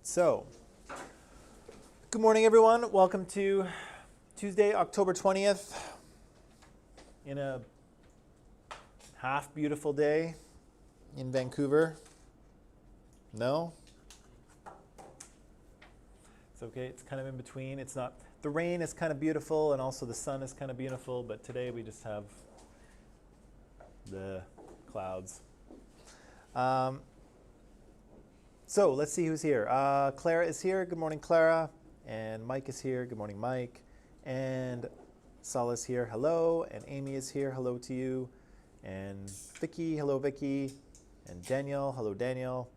So, good morning, everyone. Welcome to Tuesday, October 20th, in a half beautiful day in Vancouver. No? It's okay. It's kind of in between. It's not, the rain is kind of beautiful and also the sun is kind of beautiful, but today we just have the clouds. So let's see who's here. Clara is here. Good morning, Clara. And Mike is here. Good morning, Mike. And Sal is here. Hello. And Amy is here. Hello to you. And Vicky. Hello, Vicky. And Daniel. Hello, Daniel.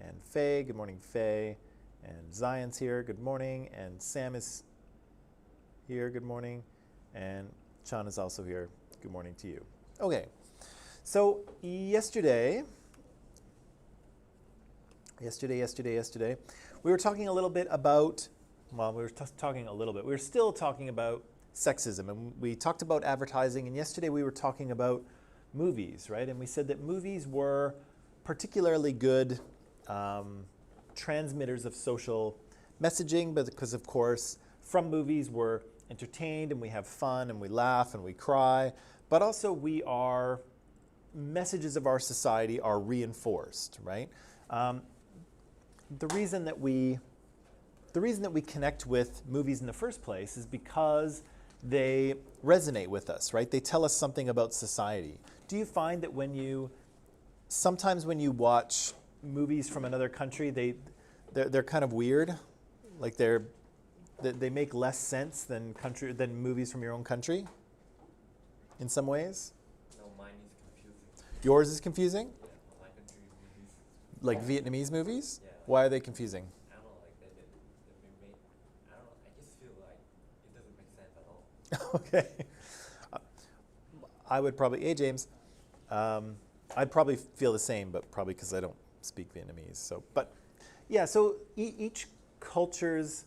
And Faye. Good morning, Faye. And Zion's here. Good morning. And Sam is here. Good morning. And Sean is also here. Good morning to you. Okay. So yesterday, we were talking a little bit about, well, we were still talking about sexism, and we talked about advertising, and yesterday we were talking about movies, right? And we said that movies were particularly good transmitters of social messaging, but because, of course, from movies we're entertained, and we have fun, and we laugh, and we cry, but also messages of our society are reinforced, right? The reason that we connect with movies in the first place is because they resonate with us, right? They tell us something about society. Do you find that sometimes when you watch movies from another country, they're kind of weird, like they make less sense than movies from your own country, in some ways? No, mine is confusing. Yours is confusing? Yeah, my country movies. Like Vietnamese movies? Yeah. Why are they confusing? I don't know, like they've been made. I don't know. I just feel like it doesn't make sense at all. Okay. I would probably, James, I'd probably feel the same, but probably because I don't speak Vietnamese. So each culture's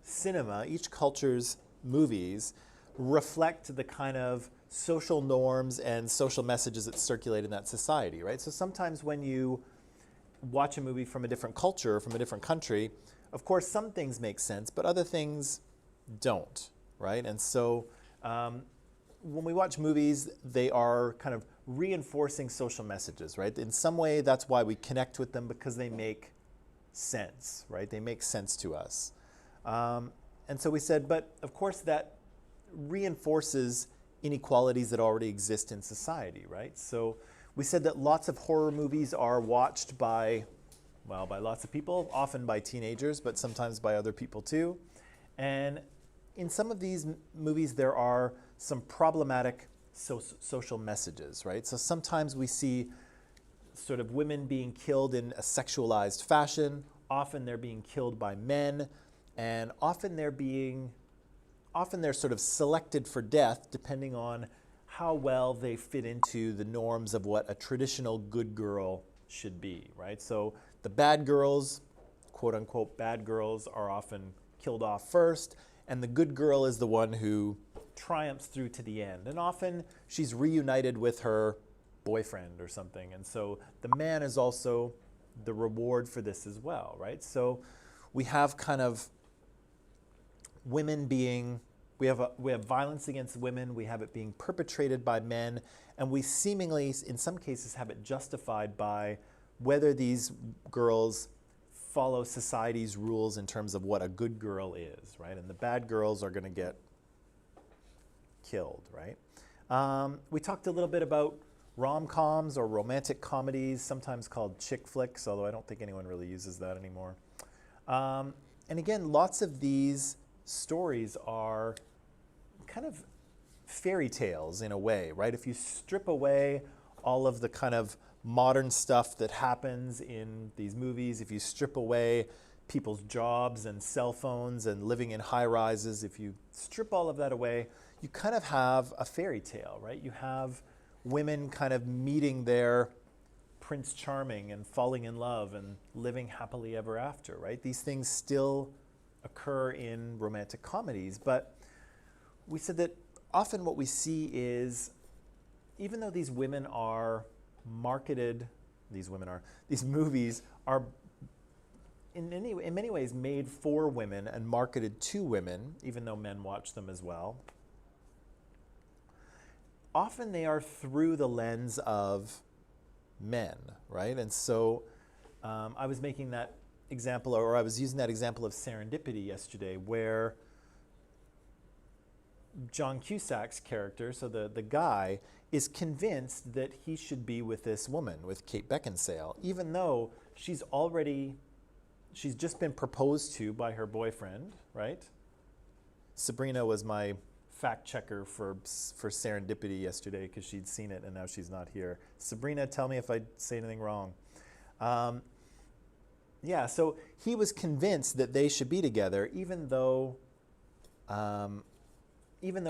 cinema, each culture's movies reflect the kind of social norms and social messages that circulate in that society, right? So sometimes when you watch a movie from a different culture, from a different country, of course some things make sense, but other things don't, right? And so when we watch movies, they are kind of reinforcing social messages, right? In some way, that's why we connect with them, because they make sense, right? They make sense to us. And so we said, but of course that reinforces inequalities that already exist in society, right? So we said that lots of horror movies are watched by lots of people, often by teenagers, but sometimes by other people too. And in some of these movies, there are some problematic social messages, right? So sometimes we see sort of women being killed in a sexualized fashion. Often they're being killed by men, and often they're sort of selected for death depending on how well they fit into the norms of what a traditional good girl should be, right? So the bad girls, quote unquote bad girls, are often killed off first, and the good girl is the one who triumphs through to the end. And often she's reunited with her boyfriend or something, and so the man is also the reward for this as well, right? So we have kind of women being, we have violence against women, we have it being perpetrated by men, and we seemingly, in some cases, have it justified by whether these girls follow society's rules in terms of what a good girl is, right? And the bad girls are going to get killed, right? We talked a little bit about rom-coms or romantic comedies, sometimes called chick flicks, although I don't think anyone really uses that anymore. And again, lots of these stories are kind of fairy tales in a way, right? If you strip away all of the kind of modern stuff that happens in these movies, if you strip away people's jobs and cell phones and living in high rises, if you strip all of that away, you kind of have a fairy tale, right? You have women kind of meeting their Prince Charming and falling in love and living happily ever after, right? These things still occur in romantic comedies, but we said that often what we see is, even though these women are marketed, these movies are in many ways made for women and marketed to women, even though men watch them as well, often they are through the lens of men, right? And so I was making that example, or I was using that example of Serendipity yesterday, where John Cusack's character, so the guy, is convinced that he should be with this woman, with Kate Beckinsale, even though she's just been proposed to by her boyfriend, right? Sabrina was my fact checker for Serendipity yesterday because she'd seen it and now she's not here. Sabrina, tell me if I say anything wrong. Yeah, so he was convinced that they should be together, even though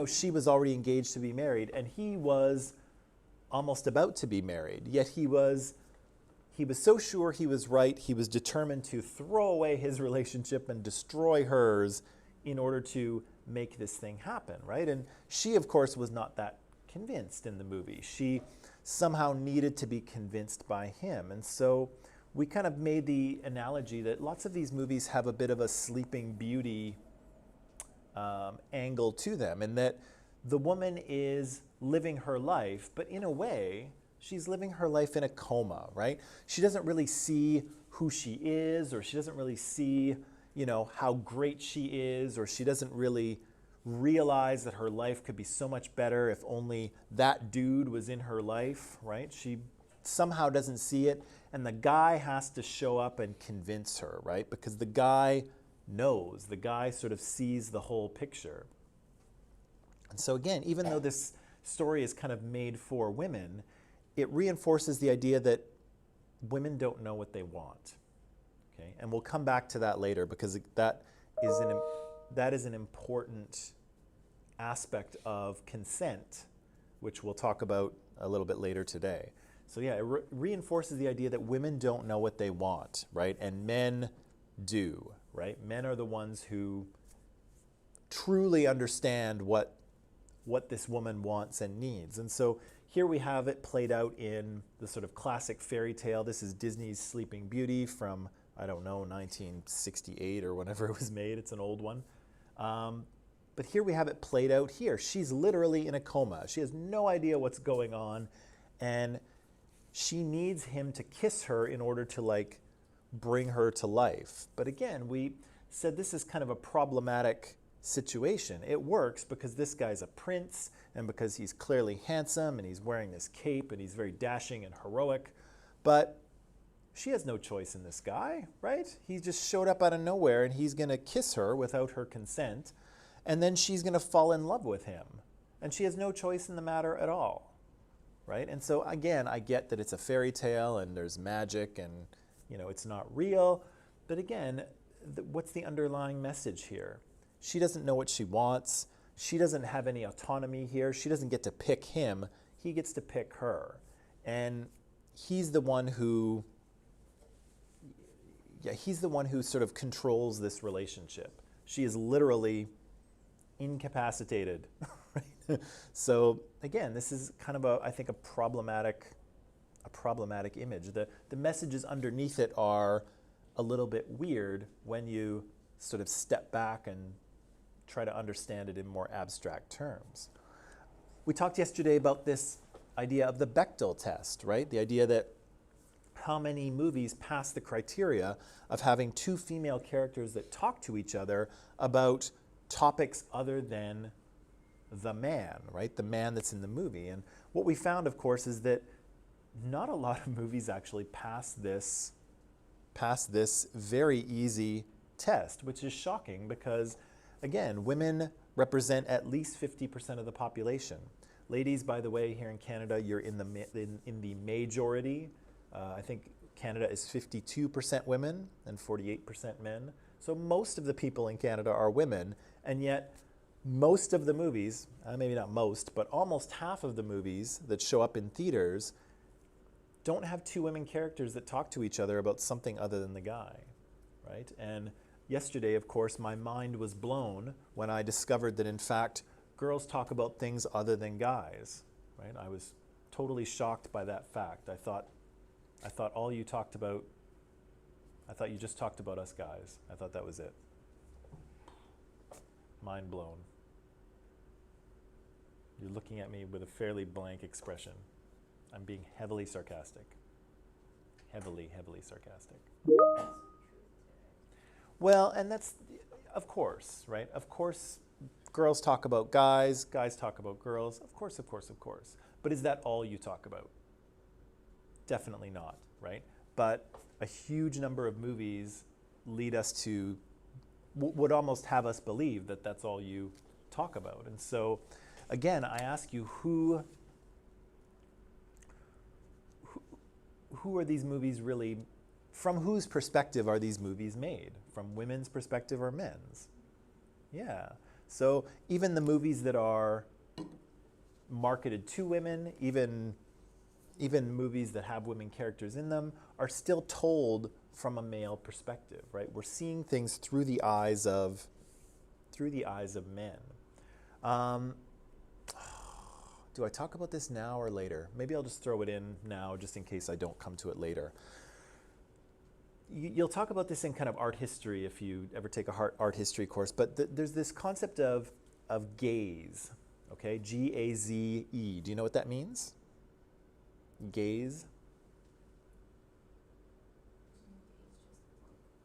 she was already engaged to be married, and he was almost about to be married. Yet he was so sure he was right, he was determined to throw away his relationship and destroy hers in order to make this thing happen, right? And she, of course, was not that convinced in the movie. She somehow needed to be convinced by him. And so we kind of made the analogy that lots of these movies have a bit of a Sleeping Beauty angle to them, and that the woman is living her life, but in a way, she's living her life in a coma, right? She doesn't really see who she is, or she doesn't really see, how great she is, or she doesn't really realize that her life could be so much better if only that dude was in her life, right? She somehow doesn't see it, and the guy has to show up and convince her, right? Because the guy knows, the guy sort of sees the whole picture. And so again, even though this story is kind of made for women, it reinforces the idea that women don't know what they want. Okay? And we'll come back to that later, because that is an important aspect of consent, which we'll talk about a little bit later today. So yeah, it reinforces the idea that women don't know what they want, right? And men do, right? Men are the ones who truly understand what this woman wants and needs. And so here we have it played out in the sort of classic fairy tale. This is Disney's Sleeping Beauty from, 1968 or whenever it was made. It's an old one. But here we have it played out here. She's literally in a coma. She has no idea what's going on, and she needs him to kiss her in order to bring her to life. But again, we said this is kind of a problematic situation. It works because this guy's a prince, and because he's clearly handsome, and he's wearing this cape, and he's very dashing and heroic. But she has no choice in this guy, right? He just showed up out of nowhere, and he's going to kiss her without her consent, and then she's going to fall in love with him. And she has no choice in the matter at all, right? And so again, I get that it's a fairy tale, and there's magic, and it's not real. But again, what's the underlying message here? She doesn't know what she wants. She doesn't have any autonomy here. She doesn't get to pick him. He gets to pick her. And he's the one who sort of controls this relationship. She is literally incapacitated. Right? So again, this is kind of I think a problematic image. The messages underneath it are a little bit weird when you sort of step back and try to understand it in more abstract terms. We talked yesterday about this idea of the Bechtel test, right? The idea that how many movies pass the criteria of having two female characters that talk to each other about topics other than the man, right? The man that's in the movie. And what we found, of course, is that not a lot of movies actually pass this very easy test, which is shocking because, again, women represent at least 50% of the population. Ladies, by the way, here in Canada, you're in the majority. I think Canada is 52% women and 48% men. So most of the people in Canada are women, and yet most of the movies, maybe not most, but almost half of the movies that show up in theaters don't have two women characters that talk to each other about something other than the guy, right? And yesterday, of course, my mind was blown when I discovered that, in fact, girls talk about things other than guys, right? I was totally shocked by that fact. I thought all you talked about I thought you just talked about us guys. I thought that was it. Mind blown. You're looking at me with a fairly blank expression. I'm being heavily sarcastic. Heavily, heavily sarcastic. Well, and that's, of course, right? Of course, girls talk about guys, guys talk about girls. Of course, of course, of course. But is that all you talk about? Definitely not, right? But a huge number of movies lead us to, would almost have us believe that that's all you talk about. And so, again, I ask you, who are these movies really, from whose perspective are these movies made? From women's perspective or men's? Yeah. So even the movies that are marketed to women, even movies that have women characters in them, are still told from a male perspective, right? We're seeing things through the eyes of men. Do I talk about this now or later? Maybe I'll just throw it in now just in case I don't come to it later. You'll talk about this in kind of art history if you ever take a art history course, but there's this concept of gaze, okay? G-A-Z-E. Do you know what that means? Gaze?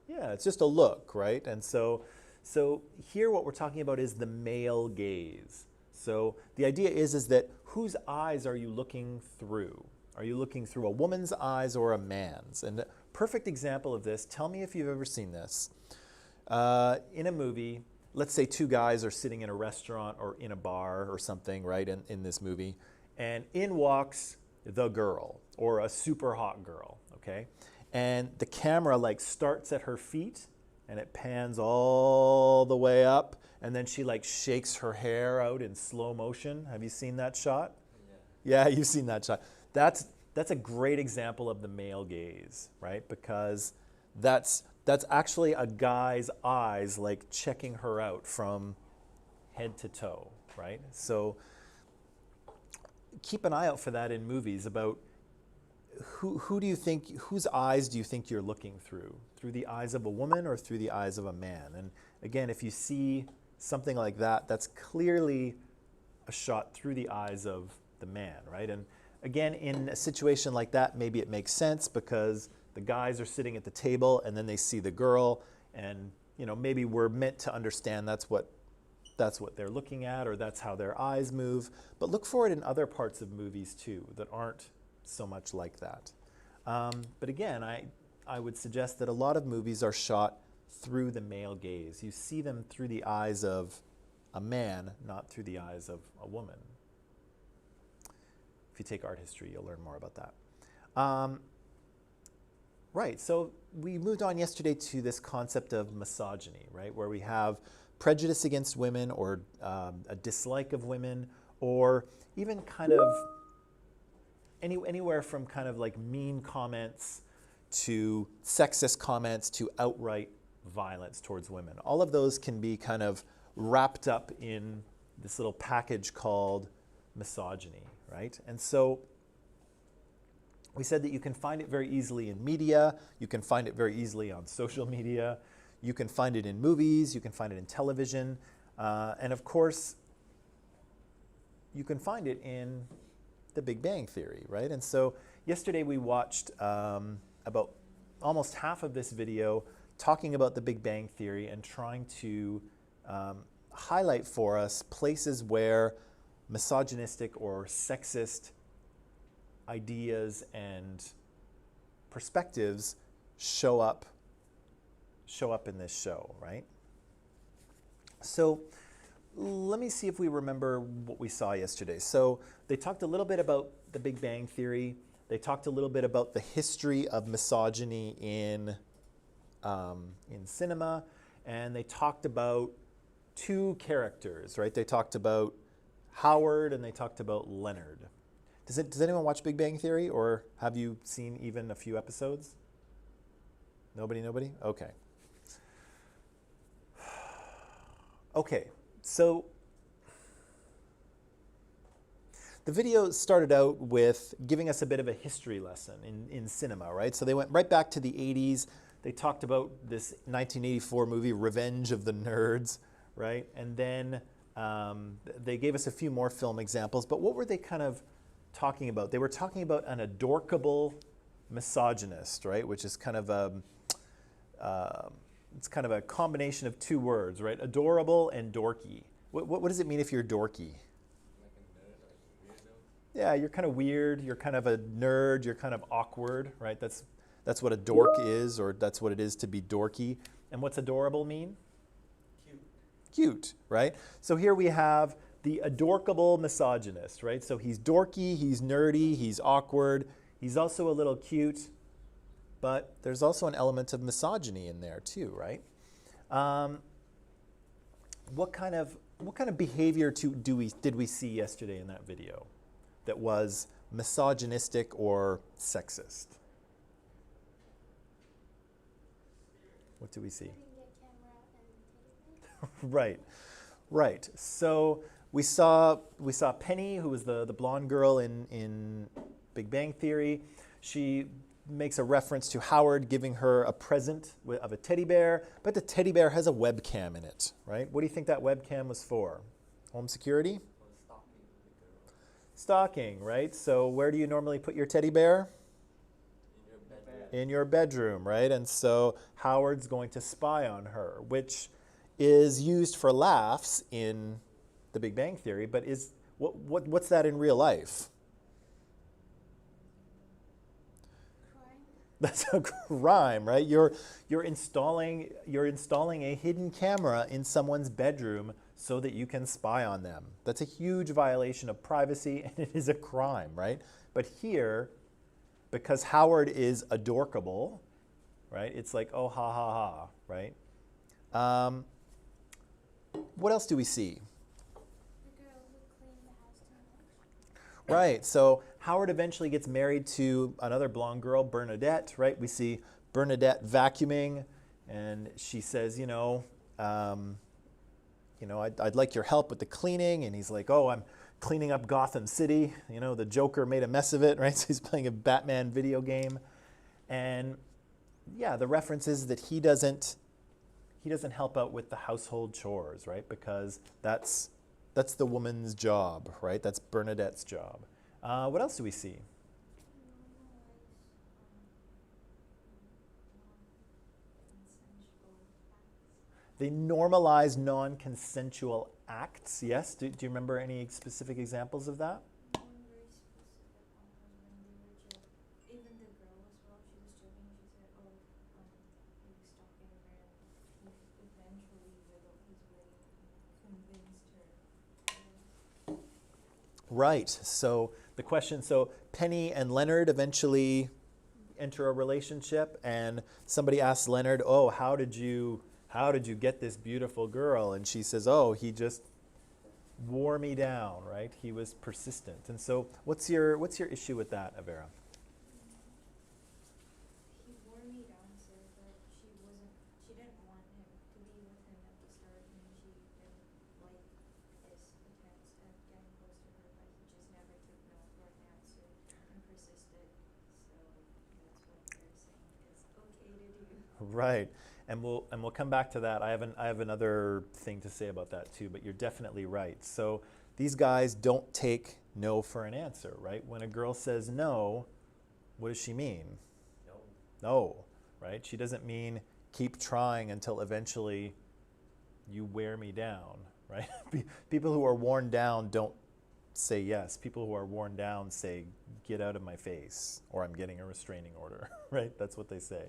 Yeah, it's just a look, right? And so here what we're talking about is the male gaze. So the idea is that whose eyes are you looking through? Are you looking through a woman's eyes or a man's? And a perfect example of this, tell me if you've ever seen this. In a movie, let's say two guys are sitting in a restaurant or in a bar or something, right, in this movie, and in walks the girl, or a super hot girl, okay? And the camera like starts at her feet, and it pans all the way up, and then she like shakes her hair out in slow motion. Have you seen that shot? Yeah, you've seen that shot. That's a great example of the male gaze, right? Because that's actually a guy's eyes like checking her out from head to toe, right? So keep an eye out for that in movies about who do you think, whose eyes do you think you're looking through? Through the eyes of a woman or through the eyes of a man? And again, if you see something like that, that's clearly a shot through the eyes of the man, right? And again, in a situation like that, maybe it makes sense because the guys are sitting at the table and then they see the girl, and you know, maybe we're meant to understand that's what they're looking at, or that's how their eyes move. But look for it in other parts of movies too that aren't so much like that. But again, I would suggest that a lot of movies are shot through the male gaze. You see them through the eyes of a man, not through the eyes of a woman. If you take art history, you'll learn more about that. Right, so we moved on yesterday to this concept of misogyny, right, where we have prejudice against women, or a dislike of women, or even kind of anywhere from kind of like mean comments to sexist comments to outright violence towards women. All of those can be kind of wrapped up in this little package called misogyny, right? And so we said that you can find it very easily in media, you can find it very easily on social media, you can find it in movies, you can find it in television, and of course, you can find it in the Big Bang Theory, right? And so yesterday we watched about almost half of this video talking about the Big Bang Theory and trying to highlight for us places where misogynistic or sexist ideas and perspectives show up in this show, right? So let me see if we remember what we saw yesterday. So they talked a little bit about the Big Bang Theory. They talked a little bit about the history of misogyny in cinema, and they talked about two characters, right? They talked about Howard and they talked about Leonard. Does anyone watch Big Bang Theory, or have you seen even a few episodes? Nobody? Okay. Okay, so the video started out with giving us a bit of a history lesson in cinema, right? So they went right back to the 80s they talked about this 1984 movie, Revenge of the Nerds, right? And then they gave us a few more film examples, but what were they kind of talking about? They were talking about an adorkable misogynist, right? Which is kind of it's kind of a combination of two words, right? Adorable and dorky. What does it mean if you're dorky? Like a nerd, like a weirdo. Yeah, you're kind of weird, you're kind of a nerd, you're kind of awkward, right? That's what a dork is, or that's what it is to be dorky. And what's adorable mean? Cute. Cute, right? So here we have the adorkable misogynist, right? So he's dorky, he's nerdy, he's awkward, he's also a little cute, but there's also an element of misogyny in there too, right? What kind of behavior did we see yesterday in that video that was misogynistic or sexist? What do we see? Right, right. So we saw Penny, who was the blonde girl in Big Bang Theory. She makes a reference to Howard giving her a present of a teddy bear, but the teddy bear has a webcam in it, right? What do you think that webcam was for? Home security? Or stalking the girl. Stalking, right? So where do you normally put your teddy bear? In your bedroom. In your bedroom, right? And so Howard's going to spy on her, which is used for laughs in The Big Bang Theory, but what's that in real life? That's a crime, right? You're installing a hidden camera in someone's bedroom so that you can spy on them. That's a huge violation of privacy, and it is a crime, right? But here, because Howard is adorkable, right? It's like, oh, ha, ha, ha, right? What else do we see? The girl who cleaned the house too much. Right, so Howard eventually gets married to another blonde girl, Bernadette, right? We see Bernadette vacuuming, and she says, I'd like your help with the cleaning. And he's like, oh, I'm cleaning up Gotham City. The Joker made a mess of it, right? So he's playing a Batman video game. And yeah, the reference is that he doesn't help out with the household chores, right? Because that's the woman's job, right? That's Bernadette's job. What else do we see? They normalize non-consensual acts. Yes. Do you remember any specific examples of that? One very specific one was when they were just, even the girl as well, she was joking, she said, oh, he was stalking her, and he eventually, without his way, convinced her. Right. So the question, Penny and Leonard eventually enter a relationship, and somebody asks Leonard, oh, how did you get this beautiful girl? And she says, oh, he just wore me down, right? He was persistent. And so what's your issue with that, Avera? He wore me down, so that she didn't want him to be with him at the start, and she didn't like his attempts at getting close to her, but he just never took no for an answer and persisted. So that's what they're saying is okay to do. Right. And we'll come back to that. I have another thing to say about that too, but you're definitely right. So these guys don't take no for an answer, right? When a girl says no, what does she mean? No. No, right? She doesn't mean keep trying until eventually you wear me down, right? People who are worn down don't say yes. People who are worn down say, get out of my face, or I'm getting a restraining order, right? That's what they say.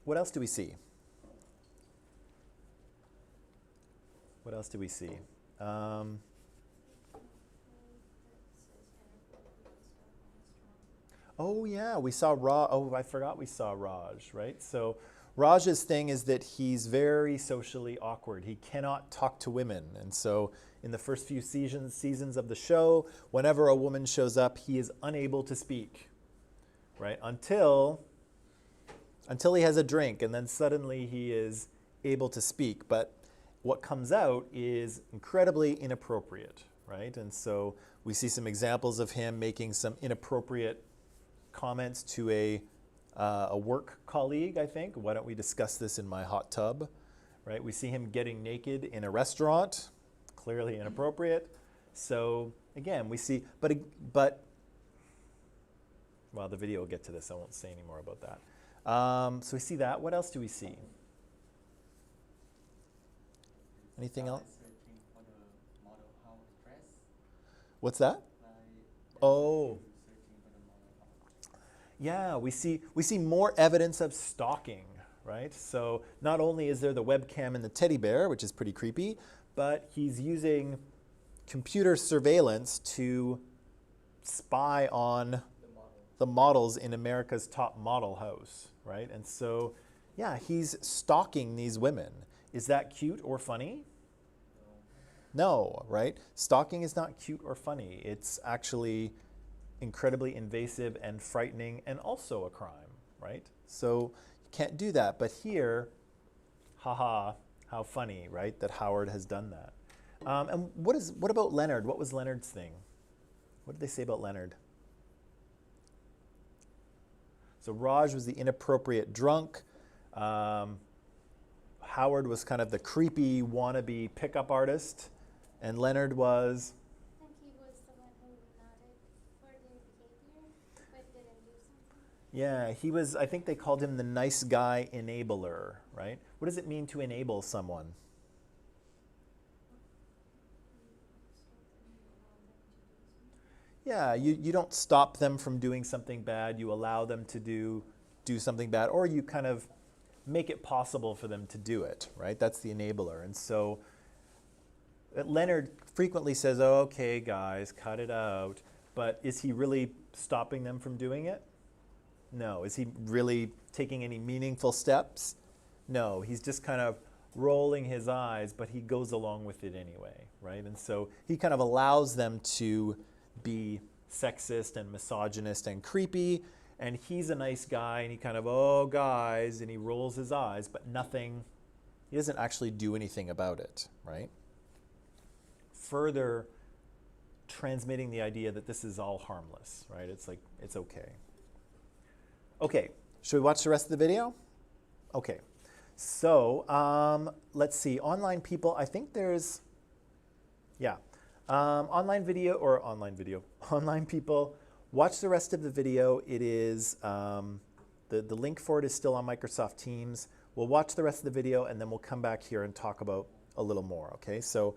What else do we see? What else do we see? Oh yeah, we saw Raj. Oh, I forgot we saw Raj, right? So Raj's thing is that he's very socially awkward. He cannot talk to women. And so in the first few seasons of the show, whenever a woman shows up, he is unable to speak, right? Until he has a drink, and then suddenly he is able to speak. But what comes out is incredibly inappropriate, right? And so we see some examples of him making some inappropriate comments to a a work colleague, I think. Why don't we discuss this in my hot tub, right? We see him getting naked in a restaurant, clearly inappropriate. So again, we see, but well, the video will get to this. I won't say any more about that. So we see that. What else do we see? Anything else? Searching for the model how to dress. What's that? Like, Oh. searching for the model how to dress. Yeah, we see more evidence of stalking, right? So not only is there the webcam and the teddy bear, which is pretty creepy, but he's using computer surveillance to spy on The model. the models in America's top model house, right? And so, yeah, he's stalking these women. Is that cute or funny? No, right? Stalking is not cute or funny. It's actually incredibly invasive and frightening and also a crime, right? So you can't do that. But here, haha, how funny, right, that Howard has done that. And what about Leonard? What was Leonard's thing? What did they say about Leonard? So Raj was the inappropriate drunk. Howard was kind of the creepy wannabe pickup artist. And Leonard was? I think he was the one who nodded for their behavior, but didn't do something. Yeah, he was, I think they called him the nice guy enabler, right? What does it mean to enable someone? Yeah, you don't stop them from doing something bad. You allow them to do something bad, or you kind of make it possible for them to do it, right? That's the enabler. And so Leonard frequently says, oh, okay, guys, cut it out. But is he really stopping them from doing it? No. Is he really taking any meaningful steps? No. He's just kind of rolling his eyes, but he goes along with it anyway, right? And so he kind of allows them to be sexist and misogynist and creepy, and he's a nice guy, and he kind of, oh, guys, and he rolls his eyes, but nothing, he doesn't actually do anything about it, right? Further transmitting the idea that this is all harmless, right? It's like, it's okay. Okay, should we watch the rest of the video? Okay, so let's see, online people, I think there's, yeah. Online people, watch the rest of the video. It is, the link for it is still on Microsoft Teams. We'll watch the rest of the video and then we'll come back here and talk about a little more, okay? So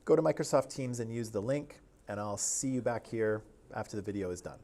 go to Microsoft Teams and use the link, and I'll see you back here after the video is done.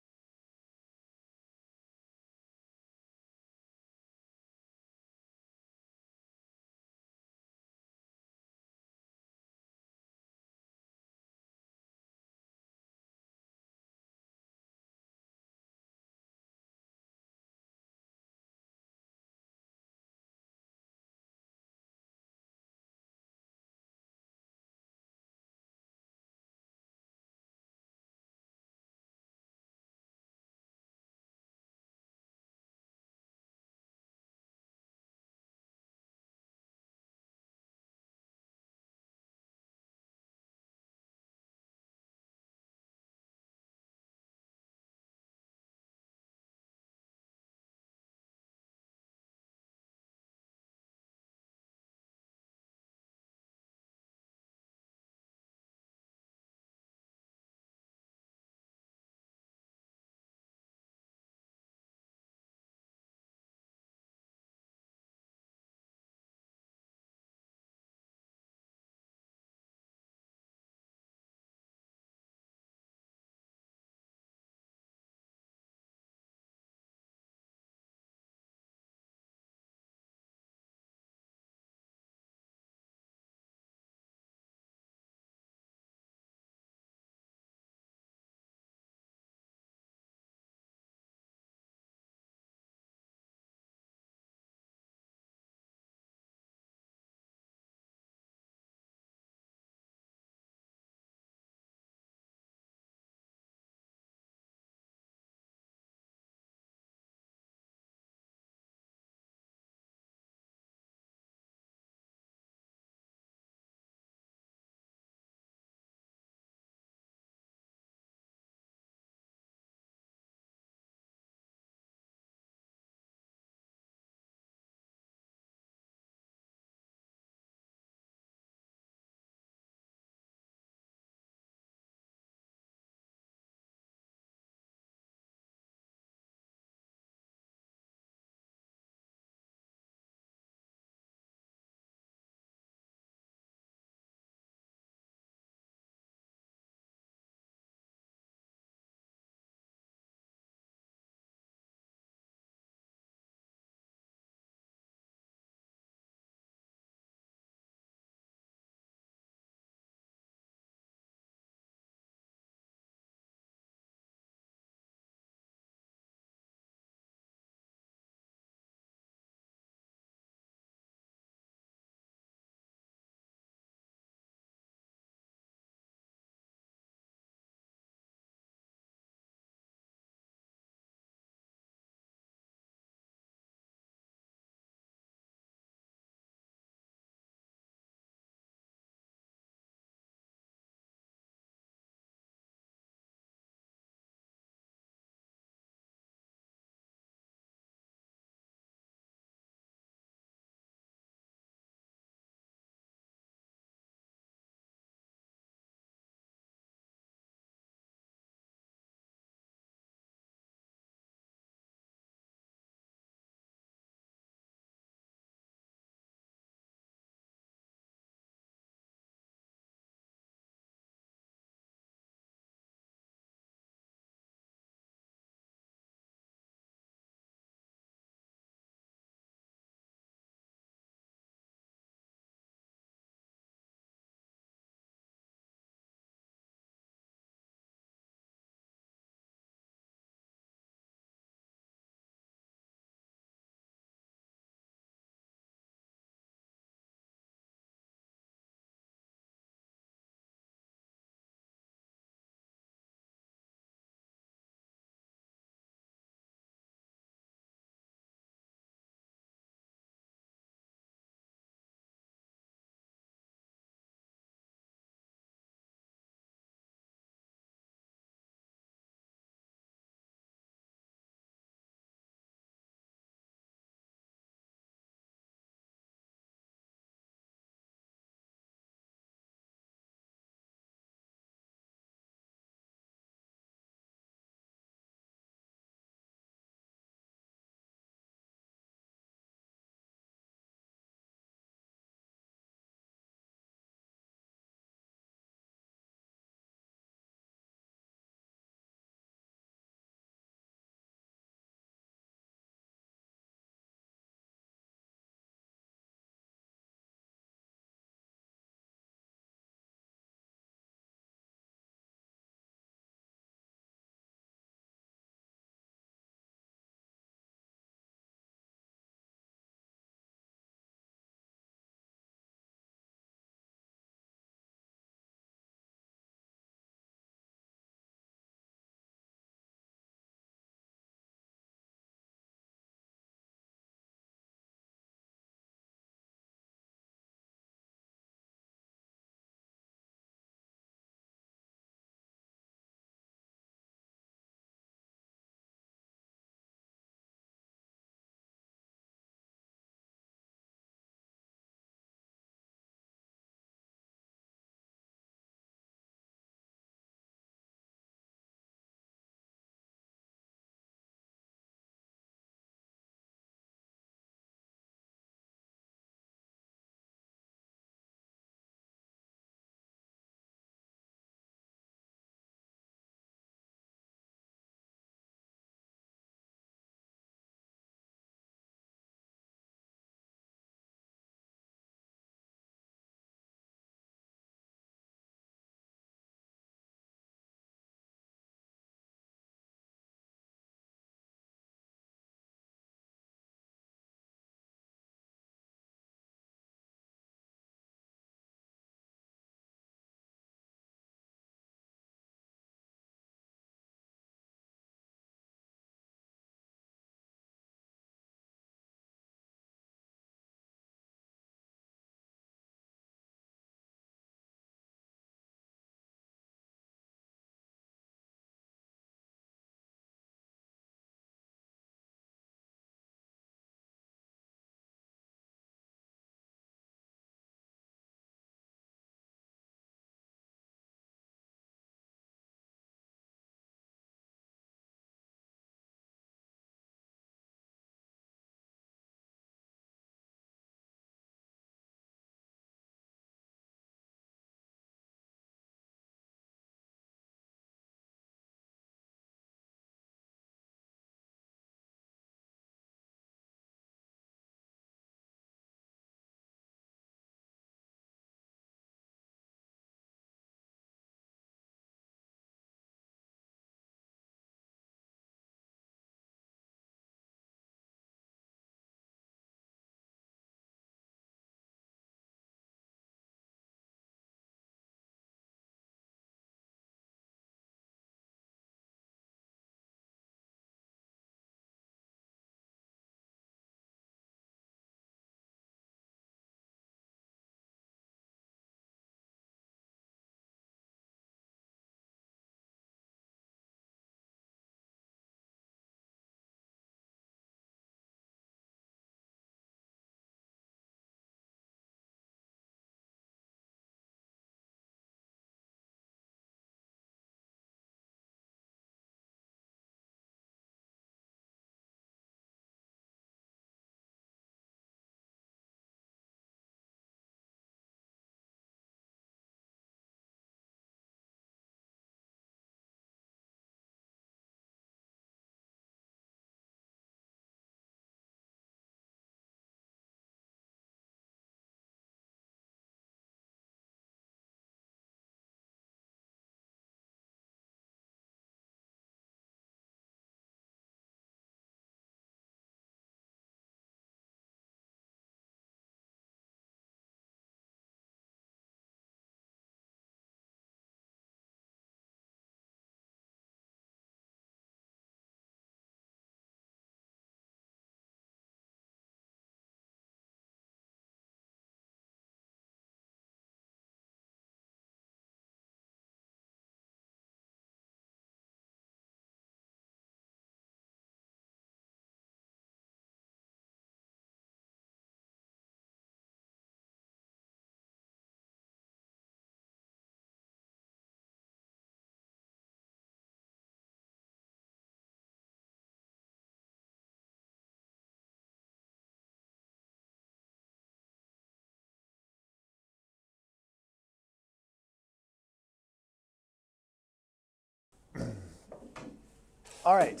All right.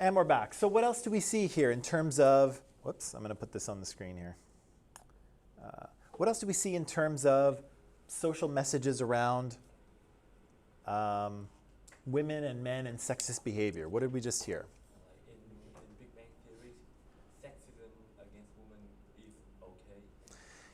And we're back. So what else do we see here in terms of, whoops, I'm going to put this on the screen here. What else do we see in terms of social messages around women and men and sexist behavior? What did we just hear? Like in Big Bang Theory, sexism against women is okay.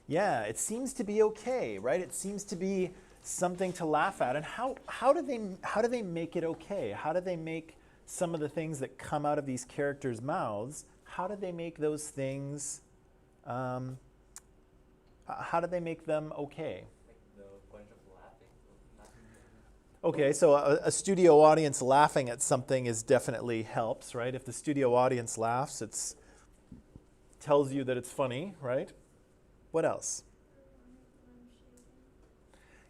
Yeah, it seems to be okay, right? It seems to be something to laugh at. And how do they make it okay? How do they make some of the things that come out of these characters' mouths? How do they make those things? How do they make them okay? Like the bunch of laughing. Okay, so a studio audience laughing at something is definitely helps, right? If the studio audience laughs, it tells you that it's funny, right? What else?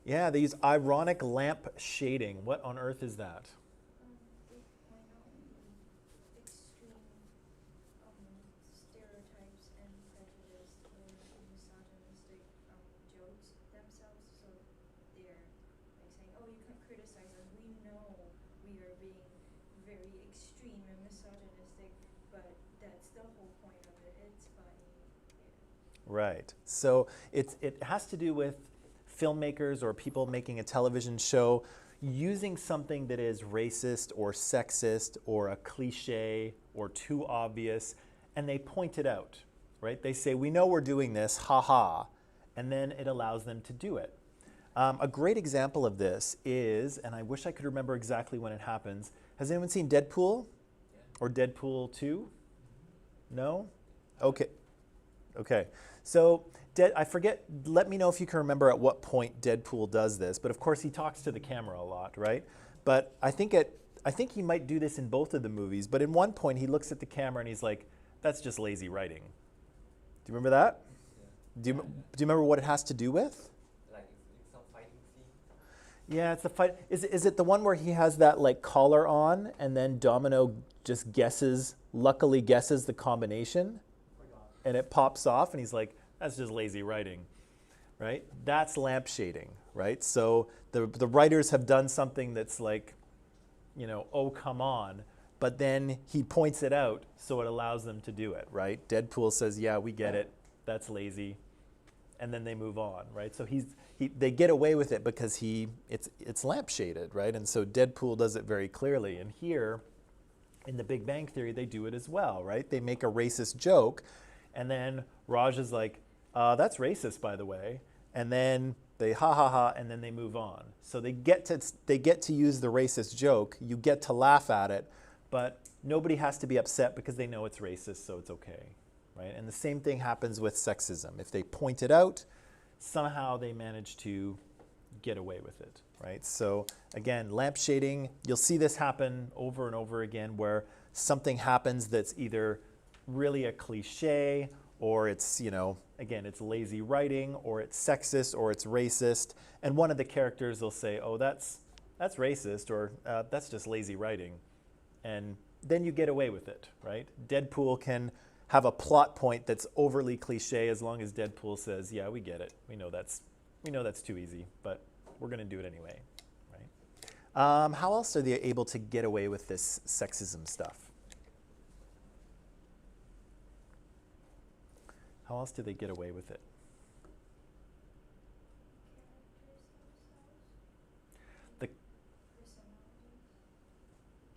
Yeah, they use ironic lamp shading. What on earth is that? They point out the extreme stereotypes and prejudice or misogynistic jokes themselves. So they're like saying, "Oh, you can criticize us. We know we are being very extreme and misogynistic, but that's the whole point of it. It's funny." Yeah. Right. So it has to do with filmmakers or people making a television show using something that is racist or sexist or a cliche or too obvious, and they point it out, right? They say, we know we're doing this, ha ha, and then it allows them to do it. A great example of this is, and I wish I could remember exactly when it happens, has anyone seen Deadpool? Yeah. Or Deadpool 2? No? Okay. Okay. So I forget, let me know if you can remember at what point Deadpool does this, but of course he talks to the camera a lot, right? But I think he might do this in both of the movies, but in one point he looks at the camera and he's like, that's just lazy writing. Do you remember that? Yeah. Do you remember what it has to do with? Like it's some fighting scene. Yeah, it's the fight. Is it the one where he has that like collar on and then Domino just luckily guesses the combination and it pops off and he's like, that's just lazy writing, right? That's lamp shading, right? So the writers have done something that's like, oh, come on. But then he points it out so it allows them to do it, right? Deadpool says, yeah, we get it. That's lazy. And then they move on, right? So they get away with it because it's lamp shaded, right? And so Deadpool does it very clearly. And here, in the Big Bang Theory, they do it as well, right? They make a racist joke, and then Raj is like, that's racist, by the way. And then they ha ha ha, and then they move on. So they get to use the racist joke. You get to laugh at it, but nobody has to be upset because they know it's racist, so it's okay, right? And the same thing happens with sexism. If they point it out, somehow they manage to get away with it, right? So again, lamp shading, you'll see this happen over and over again where something happens that's either really a cliche or it's, again, it's lazy writing or it's sexist or it's racist. And one of the characters will say, oh, that's racist or that's just lazy writing. And then you get away with it, right? Deadpool can have a plot point that's overly cliche as long as Deadpool says, yeah, we get it. We know that's too easy, but we're going to do it anyway, right? How else are they able to get away with this sexism stuff? How else do they get away with it? The Personalities.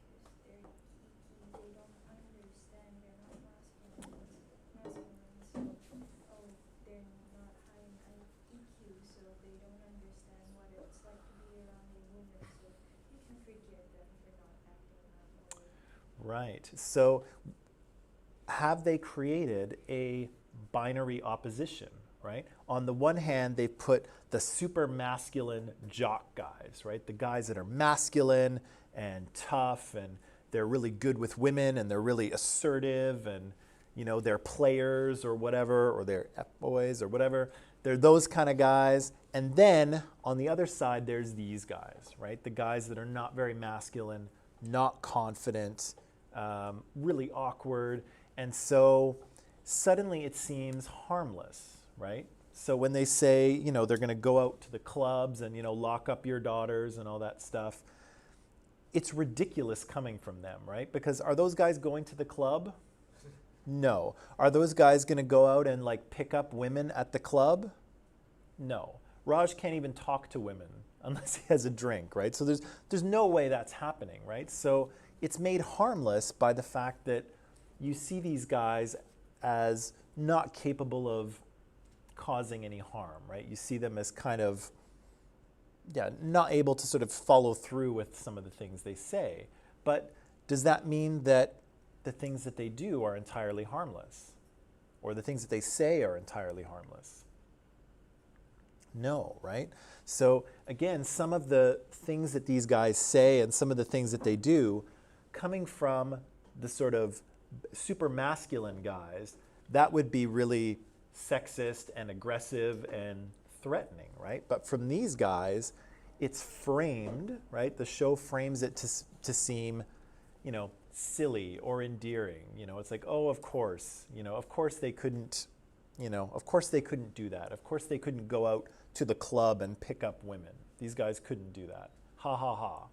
Because they're geeky, they don't understand, they're not masculine, so, they're not high in EQ, so they don't understand what it's like to be around a woman, so you can forgive them for not acting that way. Right. So have they created a binary opposition, right? On the one hand, they've put the super masculine jock guys, right? The guys that are masculine and tough and they're really good with women and they're really assertive and, they're players or whatever, or they're F-boys or whatever. They're those kind of guys. And then on the other side, there's these guys, right? The guys that are not very masculine, not confident, really awkward. And so suddenly it seems harmless, right? So when they say, they're going to go out to the clubs and, lock up your daughters and all that stuff, it's ridiculous coming from them, right? Because are those guys going to the club? No. Are those guys going to go out and like pick up women at the club? No. Raj can't even talk to women unless he has a drink, right? So there's no way that's happening, right? So it's made harmless by the fact that you see these guys as not capable of causing any harm, right? You see them as kind of, not able to sort of follow through with some of the things they say. But does that mean that the things that they do are entirely harmless? Or the things that they say are entirely harmless? No, right? So again, some of the things that these guys say and some of the things that they do, coming from the sort of super masculine guys, that would be really sexist and aggressive and threatening, right? But from these guys, it's framed, right? The show frames it to seem, silly or endearing. It's like, oh, of course, of course they couldn't, of course they couldn't do that. Of course they couldn't go out to the club and pick up women. These guys couldn't do that. Ha ha ha.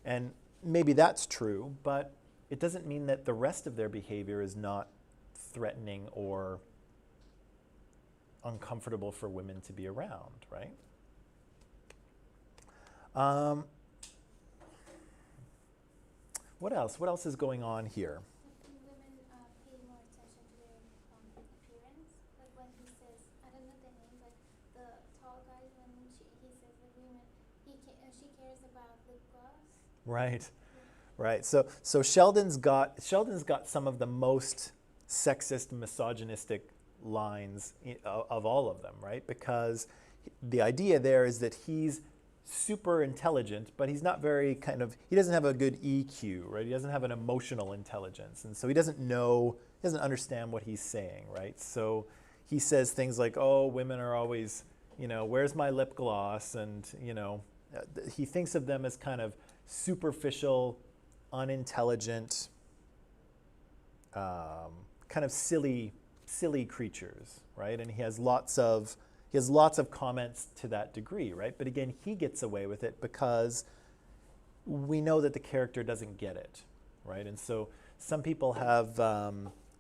And maybe that's true, but it doesn't mean that the rest of their behavior is not threatening or uncomfortable for women to be around, right? What else? What else is going on here? Do women pay more attention to their appearance? Like when he says, I don't know the names, like the tall guy when he says like women, she cares about lip gloss. Right, right. So Sheldon's got some of the most sexist, misogynistic lines of all of them, right? Because the idea there is that he's super intelligent, but he's not very he doesn't have a good EQ, right? He doesn't have an emotional intelligence. And so he doesn't understand what he's saying, right? So he says things like, oh, women are always, where's my lip gloss? And, he thinks of them as kind of superficial, unintelligent, kind of silly creatures, right? And he has lots of comments to that degree, right? But again, he gets away with it because we know that the character doesn't get it, right? And so some people have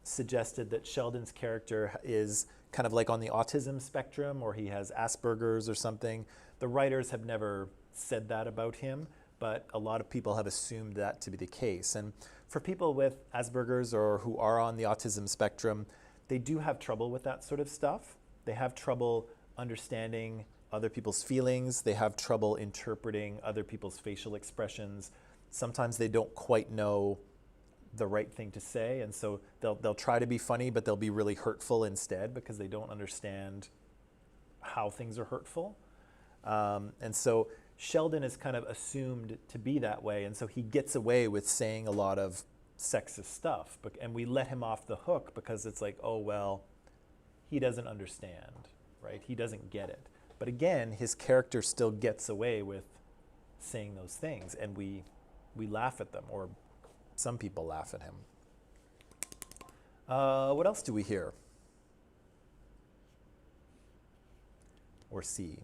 suggested that Sheldon's character is kind of like on the autism spectrum, or he has Asperger's or something. The writers have never said that about him, but a lot of people have assumed that to be the case. And for people with Asperger's or who are on the autism spectrum, they do have trouble with that sort of stuff. They have trouble understanding other people's feelings. They have trouble interpreting other people's facial expressions. Sometimes they don't quite know the right thing to say, and so they'll try to be funny, but they'll be really hurtful instead because they don't understand how things are hurtful. And so Sheldon is kind of assumed to be that way, and so he gets away with saying a lot of sexist stuff, and we let him off the hook because it's like, oh, well, he doesn't understand, right? He doesn't get it. But again, his character still gets away with saying those things, and we laugh at them, or some people laugh at him. What else do we hear or see?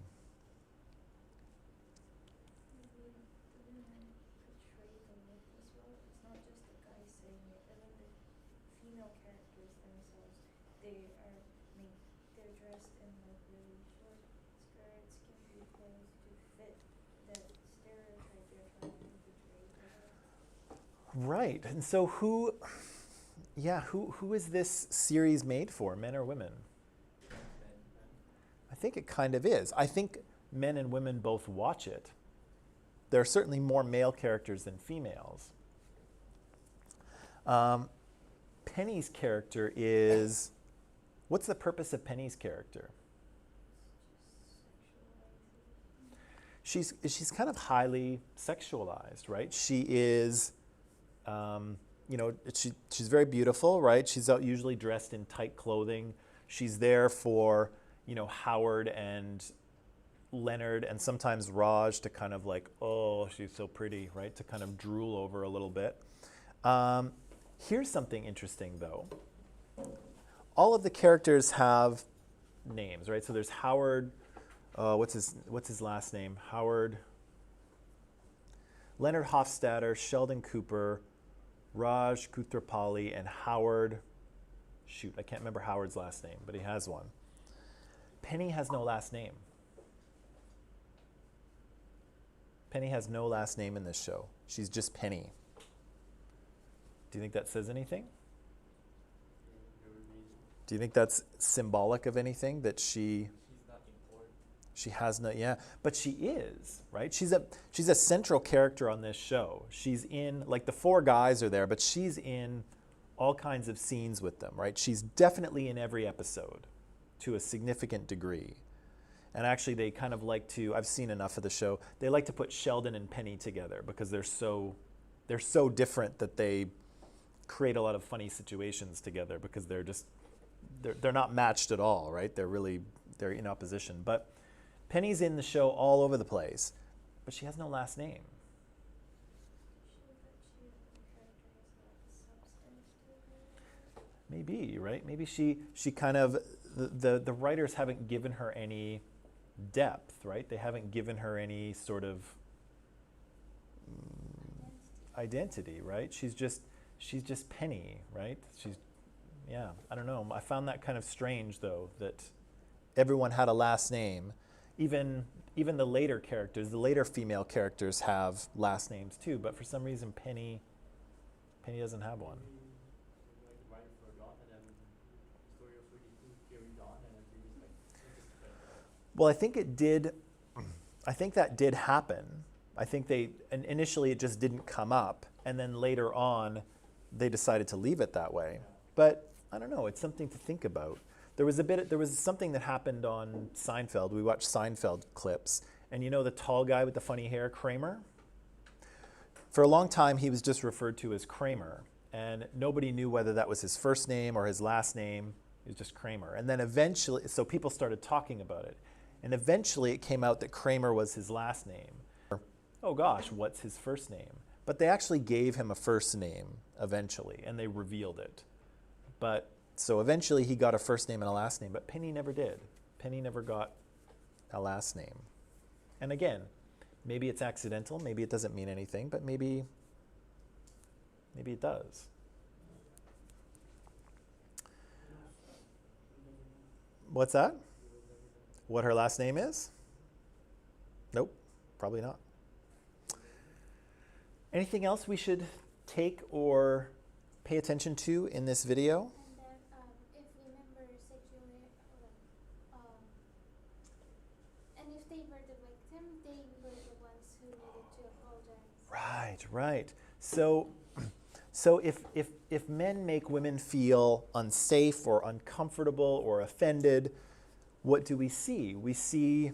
Right, and so who is this series made for, men or women? I think it kind of is. I think men and women both watch it. There are certainly more male characters than females. Penny's character is, what's the purpose of Penny's character? She's kind of highly sexualized, right? She is, she's very beautiful, right? She's usually dressed in tight clothing. She's there for, Howard and Leonard and sometimes Raj to kind of like, oh, she's so pretty, right? To kind of drool over a little bit. Here's something interesting, though. All of the characters have names, right? So there's Howard. What's his last name? Howard. Leonard Hofstadter, Sheldon Cooper, Raj Koothrappali, and Howard. Shoot, I can't remember Howard's last name, but he has one. Penny has no last name. Penny has no last name in this show. She's just Penny. Do you think that says anything? Do you think that's symbolic of anything, that She's not important. she has no, yeah, but she is, right? She's a central character on this show. She's in, like, the four guys are there, but she's in all kinds of scenes with them, right? She's definitely in every episode to a significant degree. And actually they kind of like to, I've seen enough of the show, they like to put Sheldon and Penny together because they're so different that they create a lot of funny situations together because they're not matched at all, right? They're in opposition. But Penny's in the show all over the place, but she has no last name. Maybe, right? Maybe she kind of, the writers haven't given her any depth, right? They haven't given her any sort of identity, right? She's just Penny, right? Yeah, I don't know. I found that kind of strange, though, that everyone had a last name. Even the later characters, the later female characters have last names too, but for some reason Penny doesn't have one. Well, I think that did happen. I think initially it just didn't come up, and then later on they decided to leave it that way. But I don't know, it's something to think about. There was something that happened on Seinfeld. We watched Seinfeld clips, and you know the tall guy with the funny hair, Kramer? For a long time he was just referred to as Kramer, and nobody knew whether that was his first name or his last name. He was just Kramer. And then eventually, so people started talking about it. And eventually it came out that Kramer was his last name. Oh gosh, what's his first name? But they actually gave him a first name eventually, and they revealed it. But so eventually he got a first name and a last name, but Penny never did. Penny never got a last name. And again, maybe it's accidental, maybe it doesn't mean anything, but maybe it does. What's that? What her last name is? Nope, probably not. Anything else we should take or pay attention to in this video? And then if women were sexually, and if they were the victim, they were the ones who needed to apologize. Right. So if men make women feel unsafe or uncomfortable or offended, what do we see? We see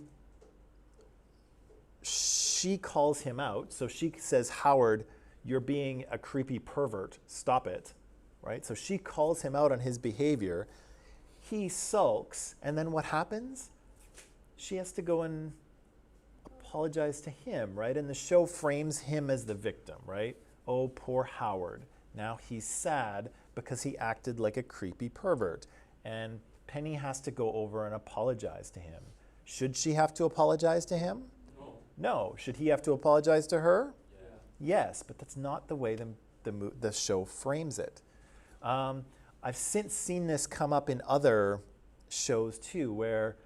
she calls him out. So she says, Howard, you're being a creepy pervert. Stop it. Right? So she calls him out on his behavior. He sulks. And then what happens? She has to go and apologize to him, right? And the show frames him as the victim, right? Oh, poor Howard. Now he's sad because he acted like a creepy pervert. And Penny has to go over and apologize to him. Should she have to apologize to him? No. Should he have to apologize to her? Yeah. Yes, but that's not the way the show frames it. I've since seen this come up in other shows too, where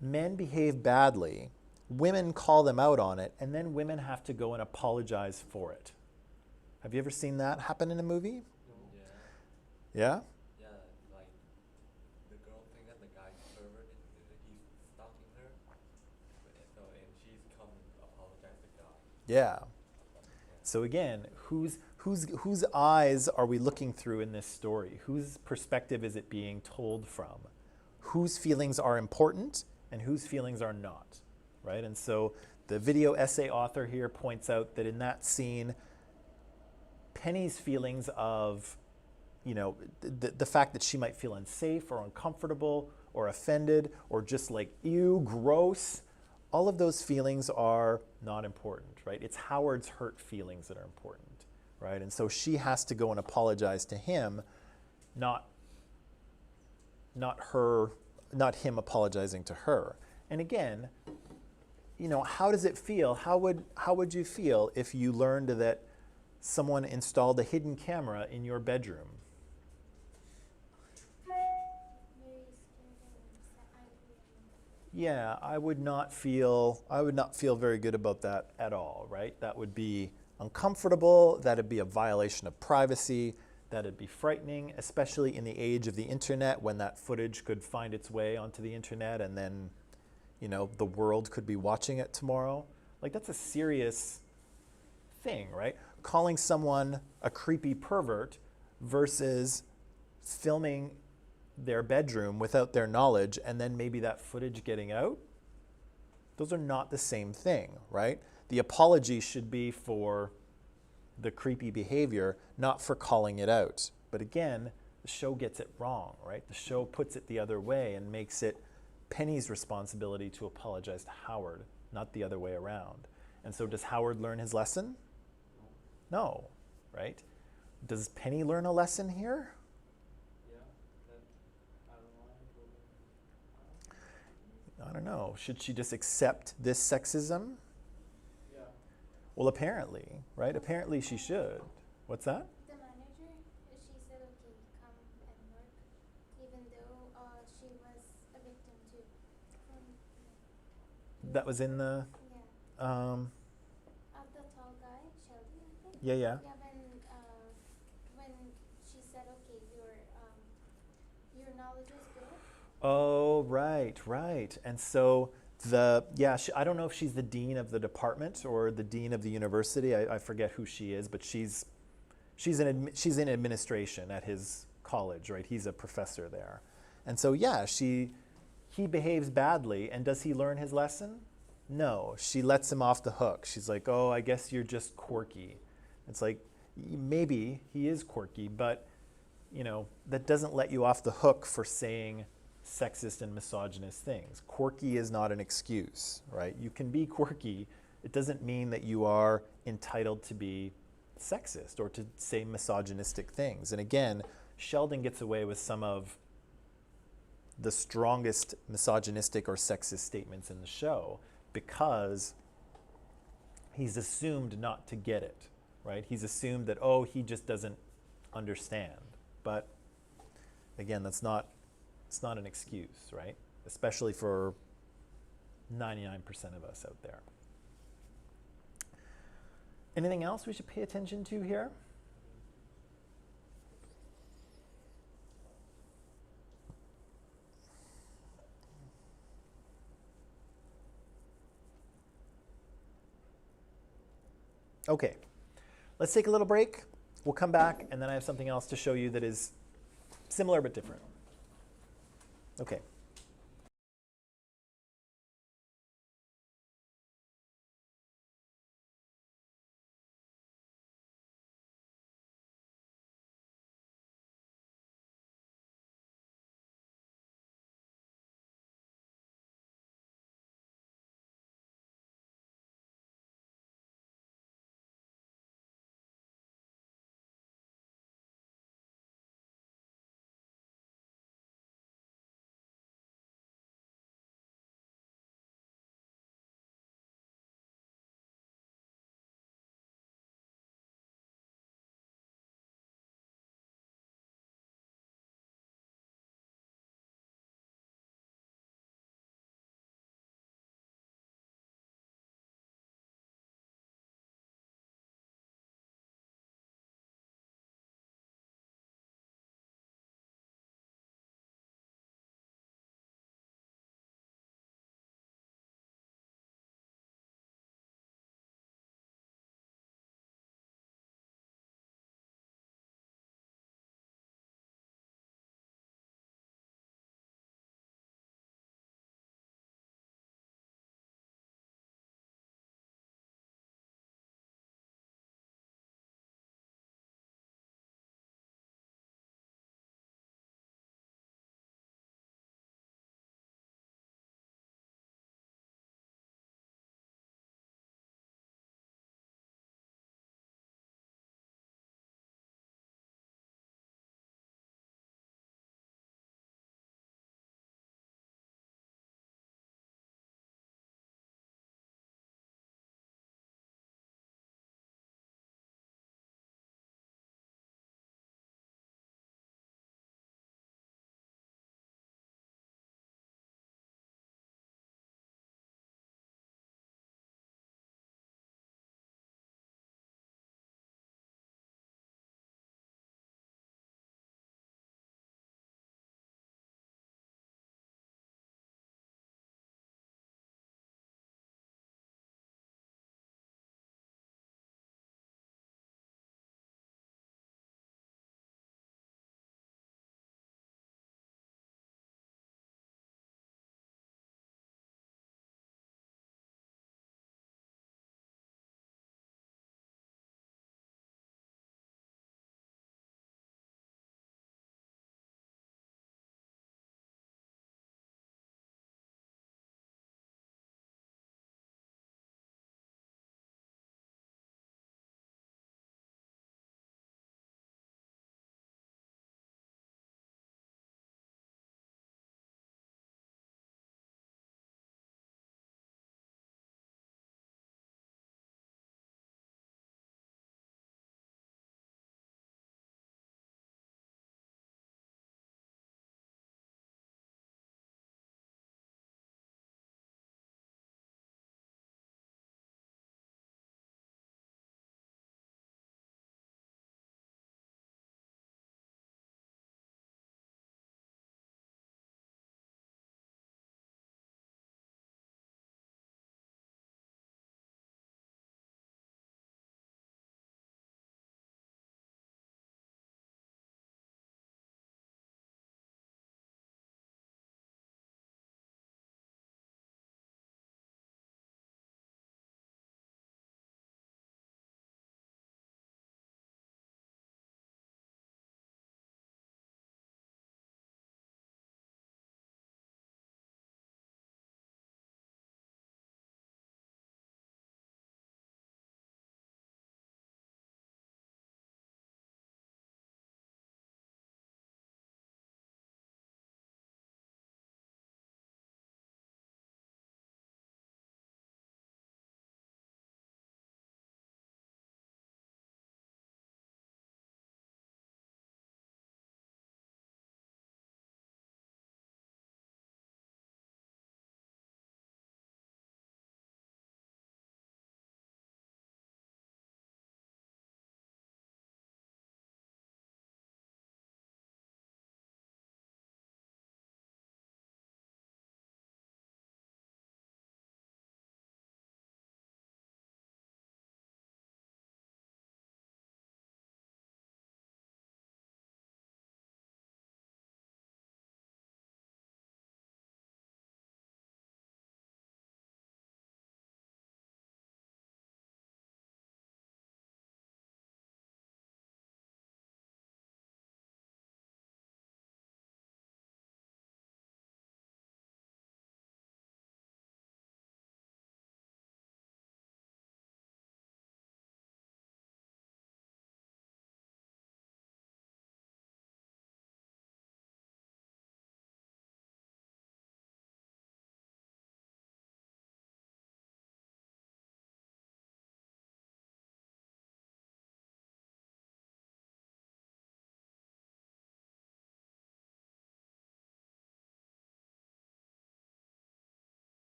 men behave badly, women call them out on it, and then women have to go and apologize for it. Have you ever seen that happen in a movie? Yeah. Yeah? Yeah, like the girl think that the guy's pervert, he's stalking her, and she's come to apologize to God. Yeah. So again, whose eyes are we looking through in this story? Whose perspective is it being told from? Whose feelings are important and whose feelings are not, right? And so the video essay author here points out that in that scene, Penny's feelings of, the fact that she might feel unsafe or uncomfortable or offended or just like, ew, gross, all of those feelings are not important, right? It's Howard's hurt feelings that are important, right? And so she has to go and apologize to him, not him apologizing to her. And again, how does it feel? How would you feel if you learned that someone installed a hidden camera in your bedroom? Very scared and angry. Yeah, I would not feel very good about that at all, right? That would be uncomfortable, that'd be a violation of privacy, that'd be frightening, especially in the age of the internet when that footage could find its way onto the internet and then, the world could be watching it tomorrow. Like that's a serious thing, right? Calling someone a creepy pervert versus filming their bedroom without their knowledge and then maybe that footage getting out, those are not the same thing, right? The apology should be for the creepy behavior, not for calling it out. But again, the show gets it wrong, right? The show puts it the other way and makes it Penny's responsibility to apologize to Howard, not the other way around. And so does Howard learn his lesson? No, right? Does Penny learn a lesson here? Yeah, that I don't know. I don't know. Should she just accept this sexism? Yeah. Well, apparently, right? Apparently she should. What's that? The manager, she said, okay, come and work, even though she was a victim too. That was in the, Yeah. um, The tall guy, Sheldon, I think. yeah. Yeah, when she said, okay, your knowledge is good. Oh, right. And so I don't know if she's the dean of the department or the dean of the university. I forget who she is, but she's in administration at his college, right? He's a professor there. And so he behaves badly, and does he learn his lesson? No, she lets him off the hook. She's like, oh, I guess you're just quirky. It's like, maybe he is quirky, but that doesn't let you off the hook for saying sexist and misogynist things. Quirky is not an excuse, right? You can be quirky. It doesn't mean that you are entitled to be sexist or to say misogynistic things. And again, Sheldon gets away with some of the strongest misogynistic or sexist statements in the show because he's assumed not to get it, right? He's assumed that, oh, he just doesn't understand. But again, it's not an excuse, right? Especially for 99% of us out there. Anything else we should pay attention to here? Okay, let's take a little break. We'll come back, and then I have something else to show you that is similar but different. Okay.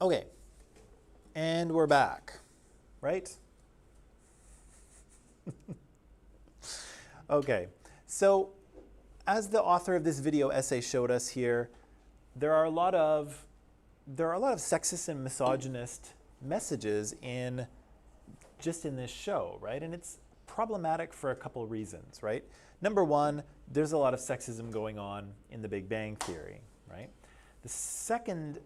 Okay, and we're back, right? Okay, so as the author of this video essay showed us here, there are a lot of sexist and misogynist messages in this show, right? And it's problematic for a couple reasons, right? Number one, there's a lot of sexism going on in The Big Bang Theory, right? The second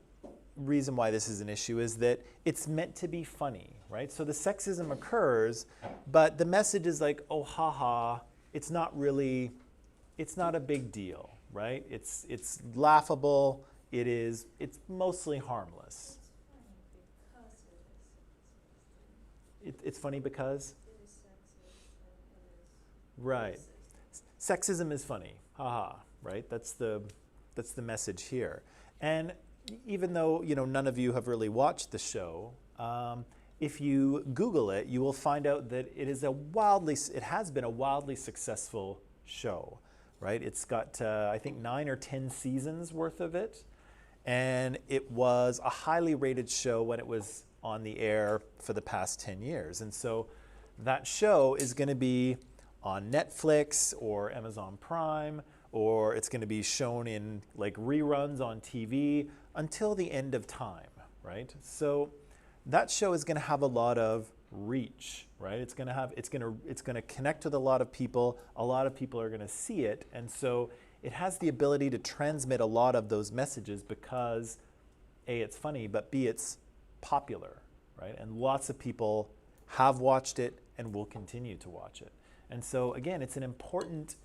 reason why this is an issue is that it's meant to be funny, right? So the sexism occurs, but the message is like, oh, haha, it's not a big deal, right? It's laughable, it's mostly harmless. It's funny because? It is sexist and it is Right. racist. Sexism is funny, haha, right? That's the message here. And even though none of you have really watched the show, if you Google it, you will find out that it has been a wildly successful show, right? It's got I think 9 or 10 seasons worth of it, and it was a highly rated show when it was on the air for the past 10 years. And so that show is going to be on Netflix or Amazon Prime, or it's going to be shown in like reruns on TV until the end of time, right? So that show is going to have a lot of reach, right? It's going to connect with a lot of people. A lot of people are going to see it, and so it has the ability to transmit a lot of those messages because A, it's funny, but B, it's popular, right? And lots of people have watched it and will continue to watch it. And so again, it's an important,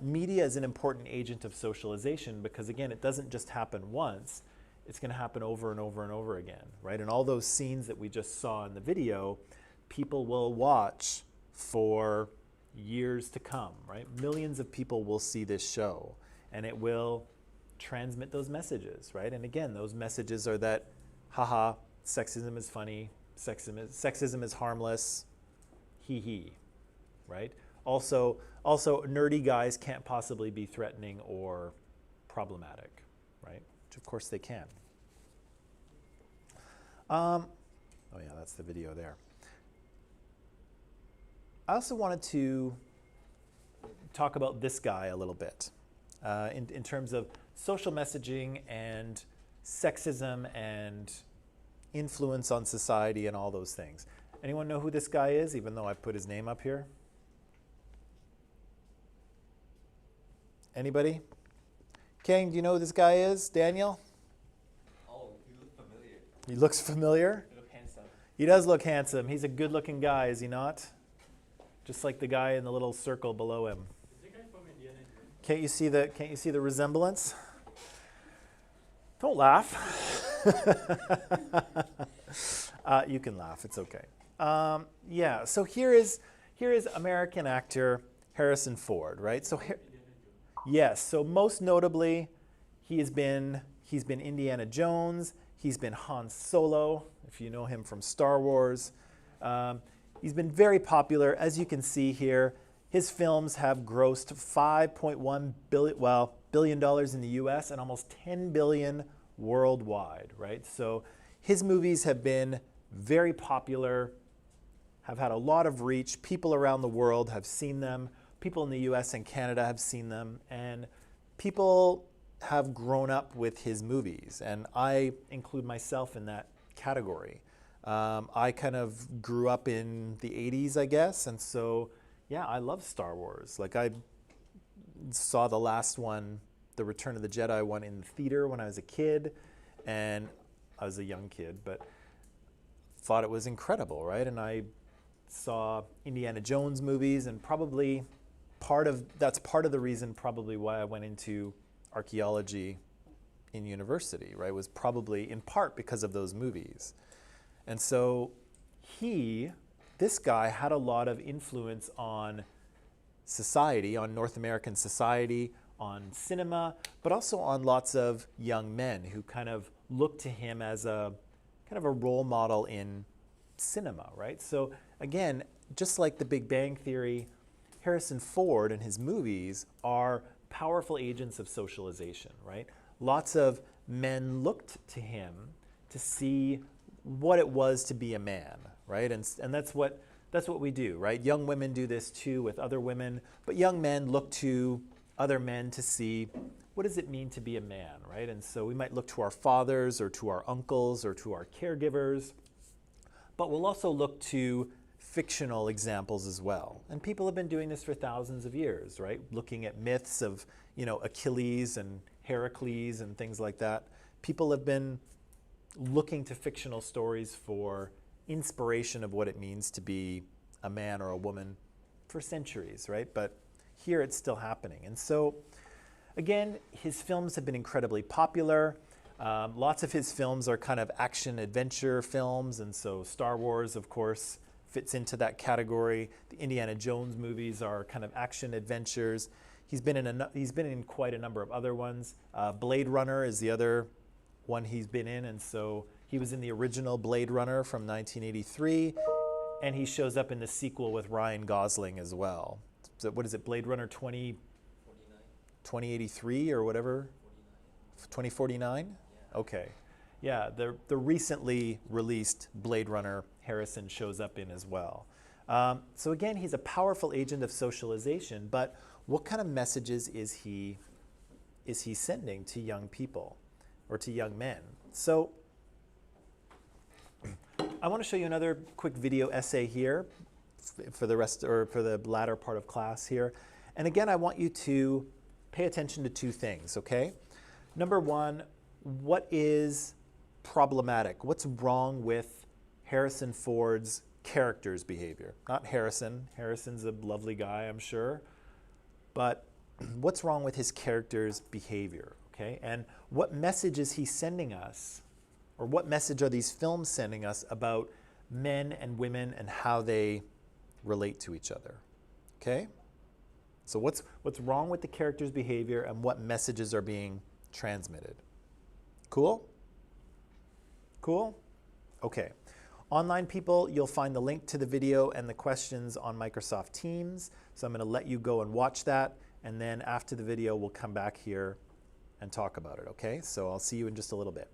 media is an important agent of socialization because again, it doesn't just happen once, it's going to happen over and over and over again, right? And all those scenes that we just saw in the video, people will watch for years to come, right? Millions of people will see this show and it will transmit those messages, right? And again, those messages are that, haha, sexism is funny, sexism is harmless, hee hee, right? Also, nerdy guys can't possibly be threatening or problematic, right? Which of course they can. Oh yeah, that's the video there. I also wanted to talk about this guy a little bit in terms of social messaging and sexism and influence on society and all those things. Anyone know who this guy is, even though I put his name up here? Anybody? Kang, do you know who this guy is? Daniel? Oh, he looks familiar. He looks familiar? He looks handsome. He does look handsome. He's a good-looking guy, is he not? Just like the guy in the little circle below him. Is the guy from Indiana Jones? Can't you see the resemblance? Don't laugh. You can laugh. It's okay. Yeah. So here is American actor Harrison Ford, right? So yes. So most notably, he's been Indiana Jones. He's been Han Solo, if you know him from Star Wars. He's been very popular, as you can see here. His films have grossed $5.1 billion in the U.S. and almost $10 billion worldwide, right? So his movies have been very popular, have had a lot of reach. People around the world have seen them. People in the U.S. and Canada have seen them, and people have grown up with his movies, and I include myself in that category. I kind of grew up in the 80s, I guess, and so, yeah, I love Star Wars. Like, I saw the last one, the Return of the Jedi one, in the theater when I was a kid, and I was a young kid, but thought it was incredible, right? And I saw Indiana Jones movies, and probably that's part of the reason probably why I went into archaeology in university, right? Was probably in part because of those movies. And so this guy had a lot of influence on society, on North American society, on cinema, but also on lots of young men who kind of looked to him as a kind of a role model in cinema, right? So again, just like The Big Bang Theory, Harrison Ford and his movies are powerful agents of socialization, right? Lots of men looked to him to see what it was to be a man, right? And that's what we do, right? Young women do this too with other women, but young men look to other men to see what does it mean to be a man, right? And so we might look to our fathers or to our uncles or to our caregivers, but we'll also look to fictional examples as well. And people have been doing this for thousands of years, right? Looking at myths of, Achilles and Heracles and things like that. People have been looking to fictional stories for inspiration of what it means to be a man or a woman for centuries, right? But here it's still happening. And so, again, his films have been incredibly popular. Lots of his films are kind of action-adventure films, and so Star Wars, of course, fits into that category. The Indiana Jones movies are kind of action-adventures. He's been in quite a number of other ones. Blade Runner is the other one he's been in, and so he was in the original Blade Runner from 1983, and he shows up in the sequel with Ryan Gosling as well. So what is it, Blade Runner 2083 or whatever? 2049? Okay. Yeah, the recently released Blade Runner Harrison shows up in as well. So again, he's a powerful agent of socialization, but what kind of messages is he sending to young people or to young men? So I want to show you another quick video essay here for the rest, or for the latter part of class here. And again, I want you to pay attention to two things, okay? Number one, what is problematic? What's wrong with Harrison Ford's character's behavior? Not Harrison. Harrison's a lovely guy, I'm sure. But what's wrong with his character's behavior, okay? And what message is he sending us, or what message are these films sending us about men and women and how they relate to each other, okay? So what's wrong with the character's behavior and what messages are being transmitted? Cool? Cool? Okay. Online people, you'll find the link to the video and the questions on Microsoft Teams. So I'm going to let you go and watch that, and then after the video, we'll come back here and talk about it, okay? So I'll see you in just a little bit.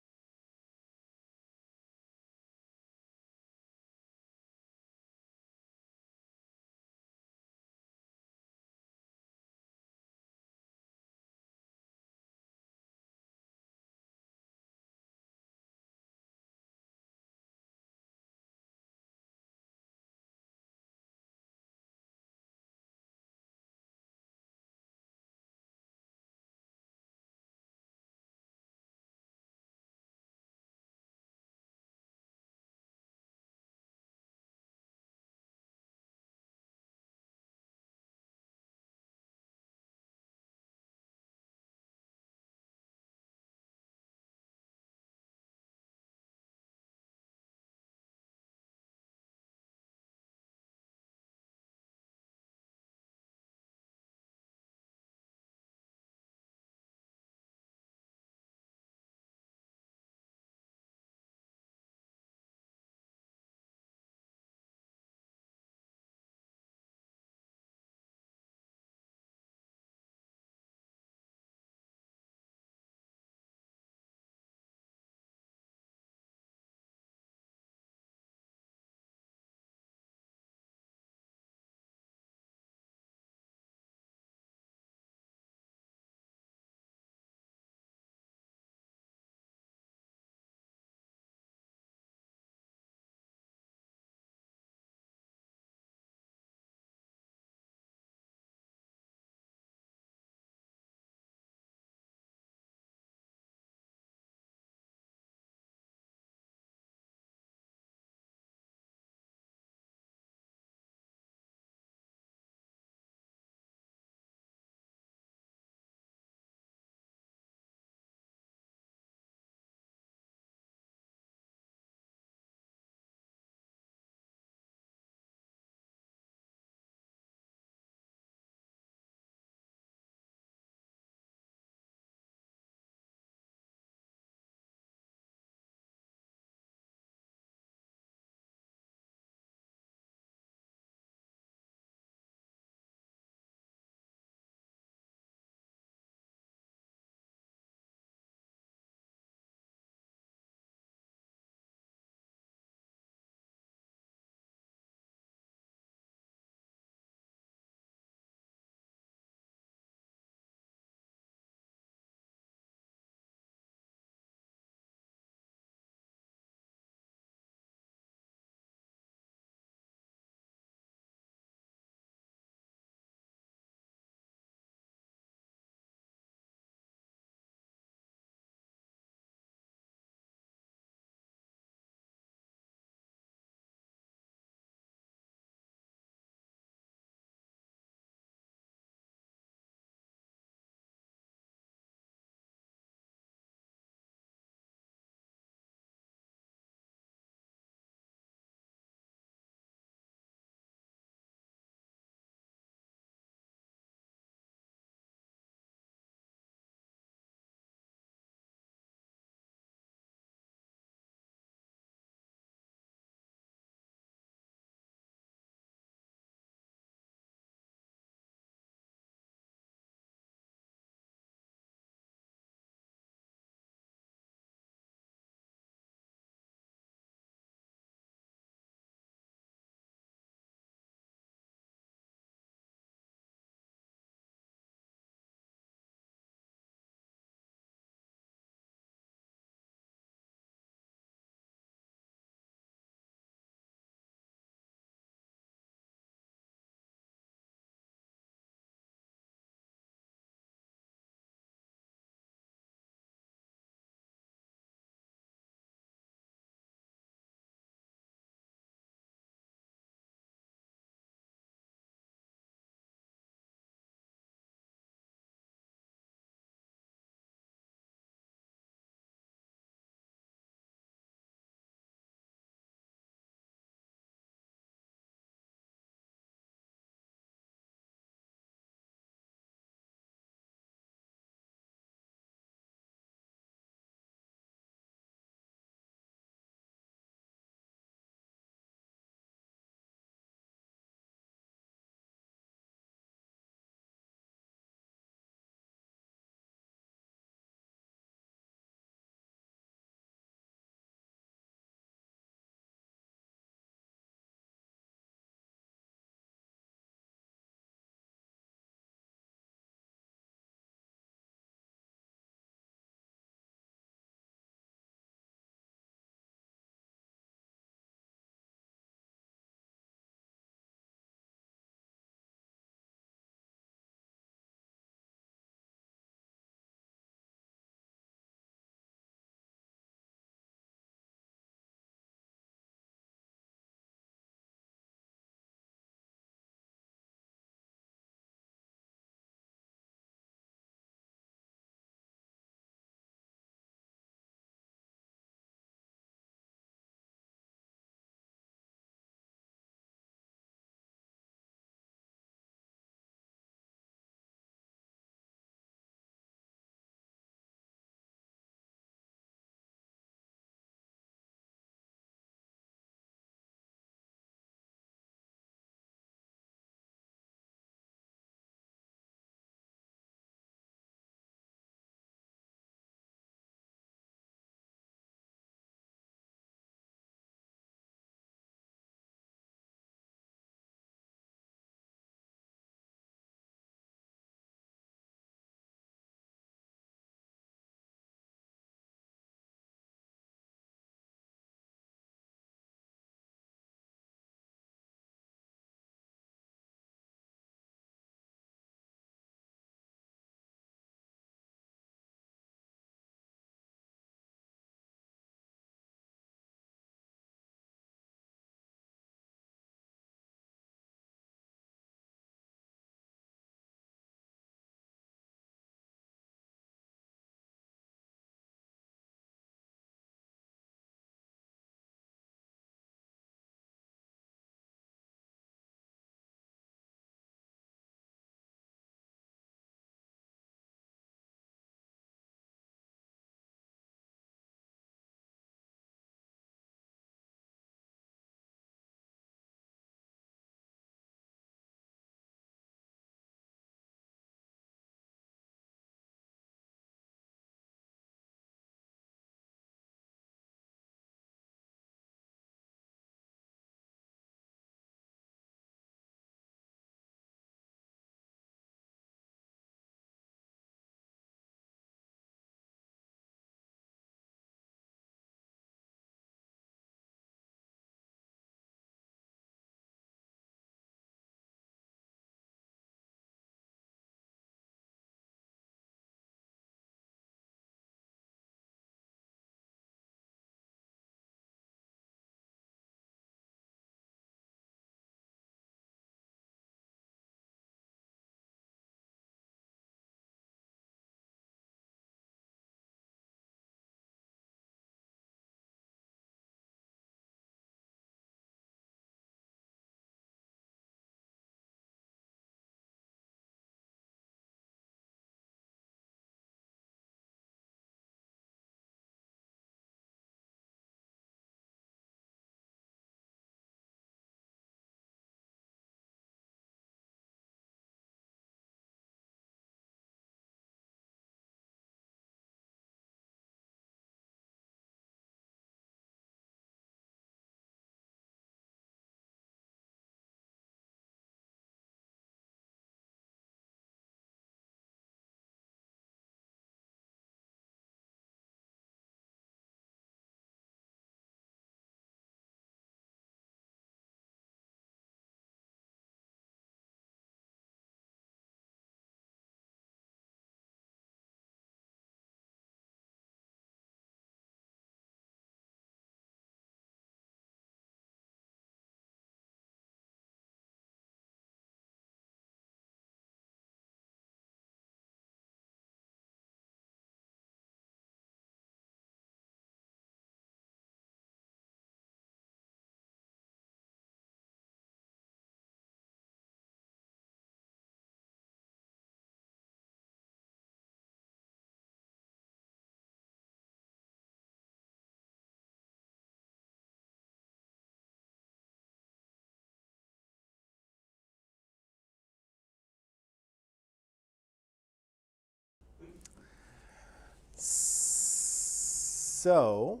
So,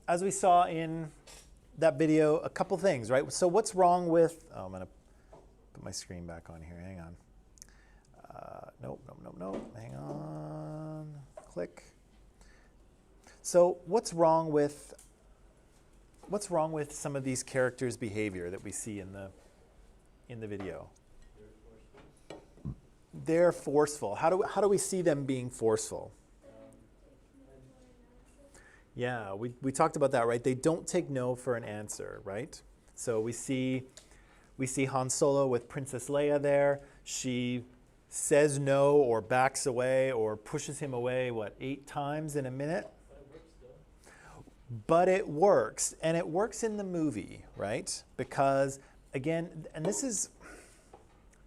as we saw in that video, a couple things, right? So what's wrong with, I'm going to put my screen back on here. Hang on. Nope. Hang on. Click. So what's wrong with some of these characters' behavior that we see in the video? They're forceful. How do we see them being forceful? Yeah, we talked about that, right? They don't take no for an answer, right? So we see Han Solo with Princess Leia there. She says no or backs away or pushes him away, 8 times in a minute? But it works, and it works in the movie, right? Because, again, and this is,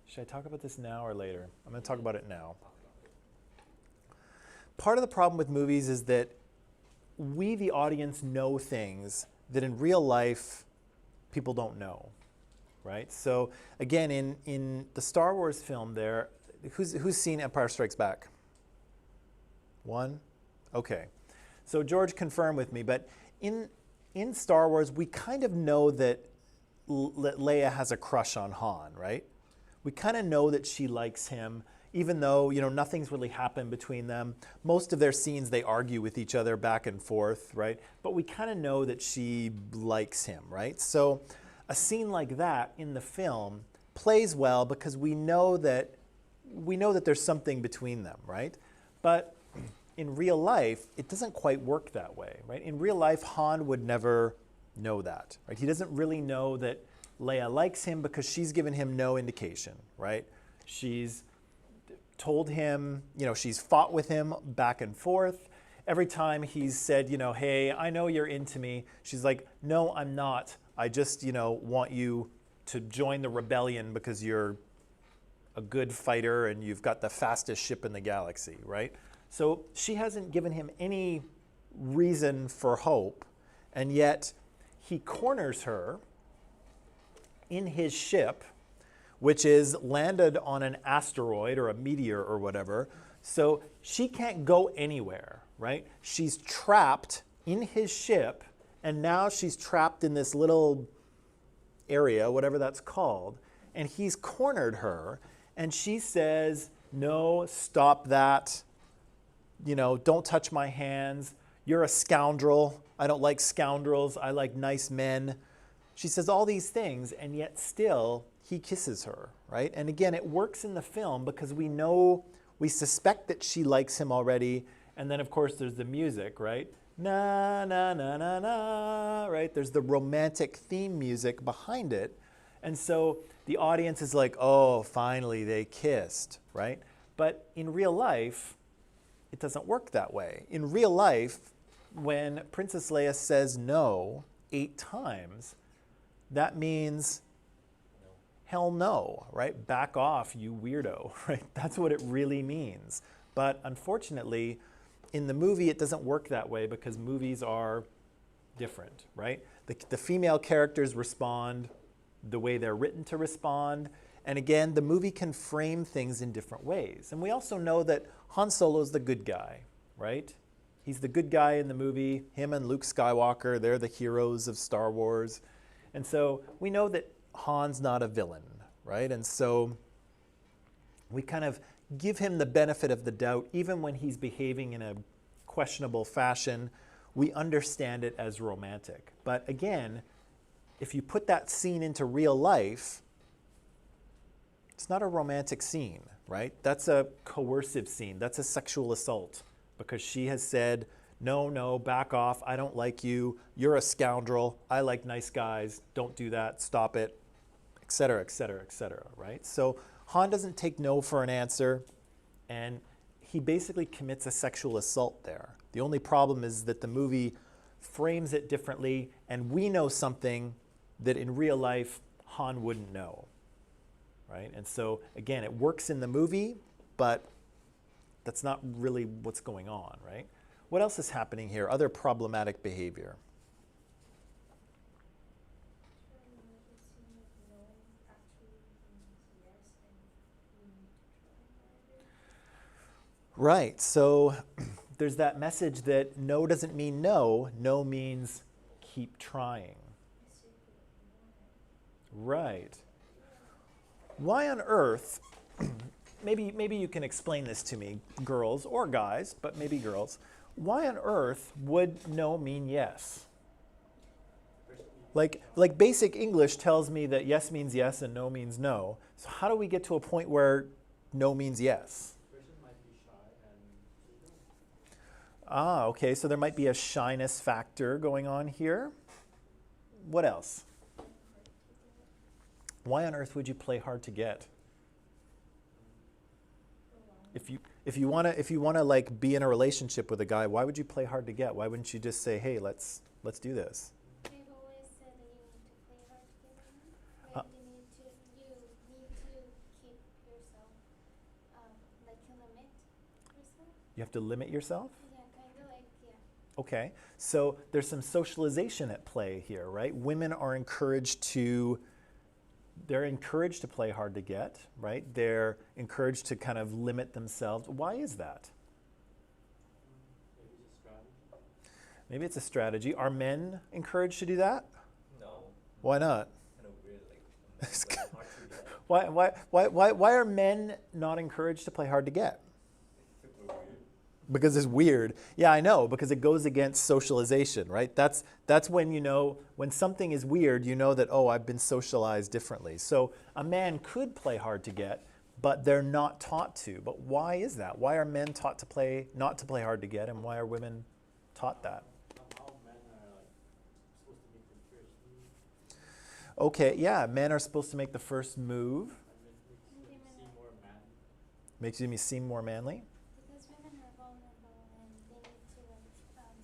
should I talk about this now or later? I'm going to talk about it now. Part of the problem with movies is that we, the audience, know things that in real life people don't know, right? So, again, in the Star Wars film there, who's seen Empire Strikes Back? One? Okay. So George confirmed with me, but in Star Wars, we kind of know that Leia has a crush on Han, right? We kind of know that she likes him, even though, nothing's really happened between them. Most of their scenes, they argue with each other back and forth, right? But we kind of know that she likes him, right? So a scene like that in the film plays well because we know that there's something between them, right? But in real life, it doesn't quite work that way, right? In real life, Han would never know that, right? He doesn't really know that Leia likes him because she's given him no indication, right? She's told him, she's fought with him back and forth. Every time he's said, hey, I know you're into me, she's like, no, I'm not. I just, want you to join the rebellion because you're a good fighter and you've got the fastest ship in the galaxy, right? So she hasn't given him any reason for hope, and yet he corners her in his ship, which is landed on an asteroid or a meteor or whatever, so she can't go anywhere, right? She's trapped in his ship, and now she's trapped in this little area, whatever that's called, and he's cornered her, and she says, no, stop that. Don't touch my hands. You're a scoundrel. I don't like scoundrels. I like nice men. She says all these things, and yet still he kisses her, right? And again, it works in the film because we suspect that she likes him already. And then, of course, there's the music, right? Na, na, na, na, na, right? There's the romantic theme music behind it. And so the audience is like, oh, finally they kissed, right? But in real life, it doesn't work that way. In real life, when Princess Leia says no 8 times, that means hell no, right? Back off, you weirdo, right? That's what it really means. But unfortunately, in the movie, it doesn't work that way because movies are different, right? The female characters respond the way they're written to respond. And again, the movie can frame things in different ways. And we also know that Han Solo's the good guy, right? He's the good guy in the movie. Him and Luke Skywalker, they're the heroes of Star Wars. And so we know that Han's not a villain, right? And so we kind of give him the benefit of the doubt, even when he's behaving in a questionable fashion. We understand it as romantic. But again, if you put that scene into real life, it's not a romantic scene, right? That's a coercive scene. That's a sexual assault because she has said, no, back off. I don't like you. You're a scoundrel. I like nice guys. Don't do that. Stop it, et cetera, et cetera, et cetera, right? So Han doesn't take no for an answer, and he basically commits a sexual assault there. The only problem is that the movie frames it differently, and we know something that in real life Han wouldn't know, right? And so, again, it works in the movie, but that's not really what's going on, right? What else is happening here? Other problematic behavior. Right, so there's that message that no doesn't mean no. No means keep trying. Right. Why on earth, maybe you can explain this to me, girls or guys, but maybe girls. Why on earth would no mean yes? Like basic English tells me that yes means yes and no means no. So how do we get to a point where no means yes? Person might be shy and say no. Ah, okay, so there might be a shyness factor going on here. What else? Why on earth would you play hard to get? If you wanna like be in a relationship with a guy, why would you play hard to get? Why wouldn't you just say, hey, let's do this? They've always said that you need to play hard to get them. Like you need to keep yourself, like you limit yourself. You have to limit yourself? Yeah, kind of like, yeah. Okay, so there's some socialization at play here, right? Women are encouraged to play hard to get, right? They're encouraged to kind of limit themselves. Why is that? Maybe it's a strategy. Maybe it's a strategy. Are men encouraged to do that? No, Why not? kind of weird. Like, hard to get. Why are men not encouraged to play hard to get? Super weird. Because it's weird. Yeah, I know, because it goes against socialization, right? That's when you know, when something is weird, you know that, oh, I've been socialized differently. So a man could play hard to get, but they're not taught to. But why is that? Why are men taught to not to play hard to get, and why are women taught that? Somehow men are like supposed to make the first move. Okay, yeah, men are supposed to make the first move. And it makes them seem more man. Makes you seem more manly. Because women are vulnerable and they need to like,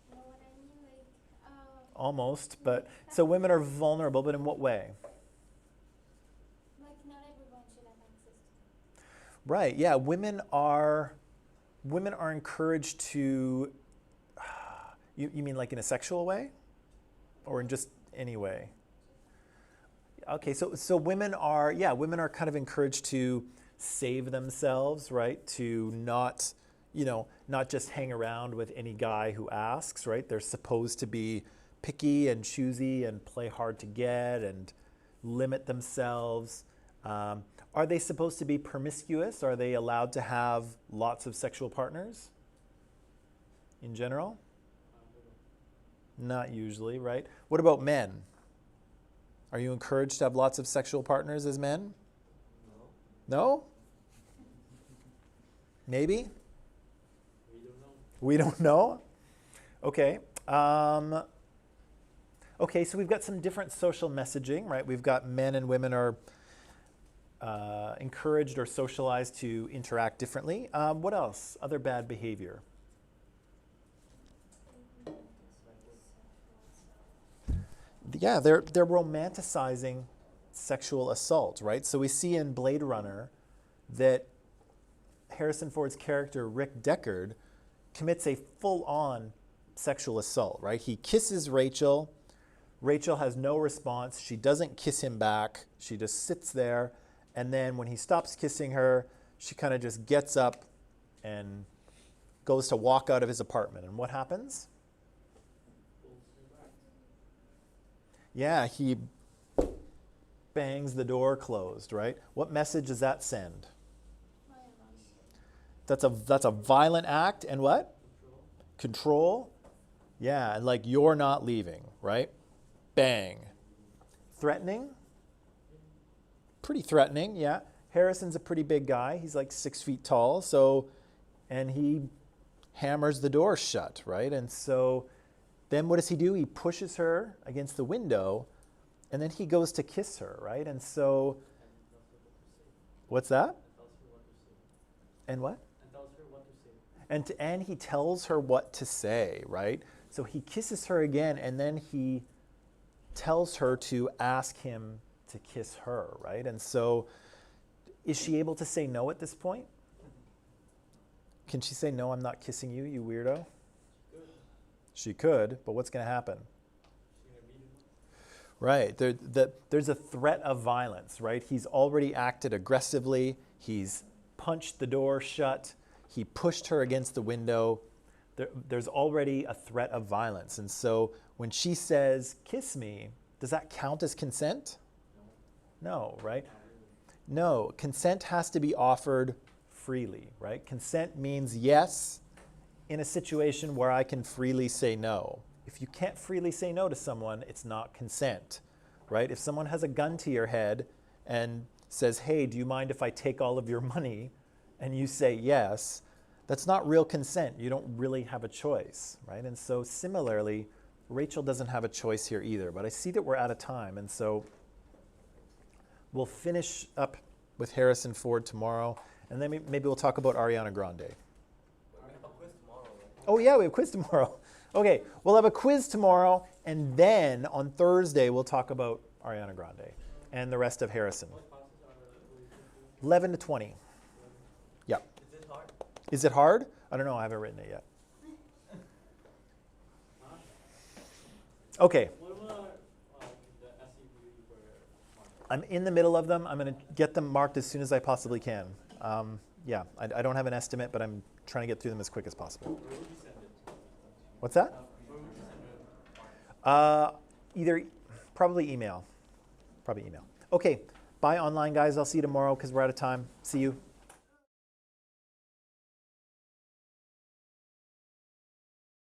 you know what I mean? Like, Almost, but so women are vulnerable, but in what way? like not everyone should have access to them. Right, yeah, women are encouraged to, you mean like in a sexual way? Or in just any way? Okay, so women are kind of encouraged to save themselves, right? To not just hang around with any guy who asks, right? They're supposed to be picky and choosy and play hard to get and limit themselves. Are they supposed to be promiscuous? Are they allowed to have lots of sexual partners in general? Not usually, right? What about men? Are you encouraged to have lots of sexual partners as men? No. No? Maybe? We don't know. We don't know? Okay. Okay, so we've got some different social messaging, right? We've got men and women are encouraged or socialized to interact differently. What else? Other bad behavior. Yeah, they're romanticizing sexual assault, right? So we see in Blade Runner that Harrison Ford's character, Rick Deckard, commits a full-on sexual assault, right? He kisses Rachel. Rachel has no response. She doesn't kiss him back. She just sits there. And then when he stops kissing her, she kind of just gets up and goes to walk out of his apartment. And what happens? Yeah, he bangs the door closed, right? What message does that send? That's a violent act, and what? Control. Yeah, and like you're not leaving, right? Bang. Threatening? Pretty threatening, yeah. Harrison's a pretty big guy. He's like 6 feet tall, and he hammers the door shut, right? And so then what does he do? He pushes her against the window, and then he goes to kiss her, right? And so, what's that? And what? And he tells her what to say, right? So he kisses her again, and then he tells her to ask him to kiss her, right? And so, is she able to say no at this point? Can she say, no, I'm not kissing you, you weirdo? She could, but what's going to happen? Right, there's a threat of violence, right? He's already acted aggressively. He's punched the door shut. he pushed her against the window. There's already a threat of violence. And so when she says, kiss me, does that count as consent? No, right? No, consent has to be offered freely, right? Consent means yes in a situation where I can freely say no. If you can't freely say no to someone, it's not consent, right? If someone has a gun to your head and says, hey, do you mind if I take all of your money? And you say yes, that's not real consent. You don't really have a choice, right? And so similarly, Rachel doesn't have a choice here either. But I see that we're out of time, and so we'll finish up with Harrison Ford tomorrow, and then maybe we'll talk about Ariana Grande. We have a quiz tomorrow, right? Oh yeah, we have a quiz tomorrow. Okay, we'll have a quiz tomorrow, and then on Thursday we'll talk about Ariana Grande and the rest of Harrison. What classes are 11 to 20. Yeah. Is it hard? Is it hard? I don't know. I haven't written it yet. Huh? Okay. What about the SCV for March? I'm in the middle of them. I'm going to get them marked as soon as I possibly can. Yeah, I don't have an estimate, but I'm trying to get through them as quick as possible. Where would you send it? What's that? Where would you send it? Either, probably email. Probably email. Okay, bye online, guys. I'll see you tomorrow because we're out of time. See you.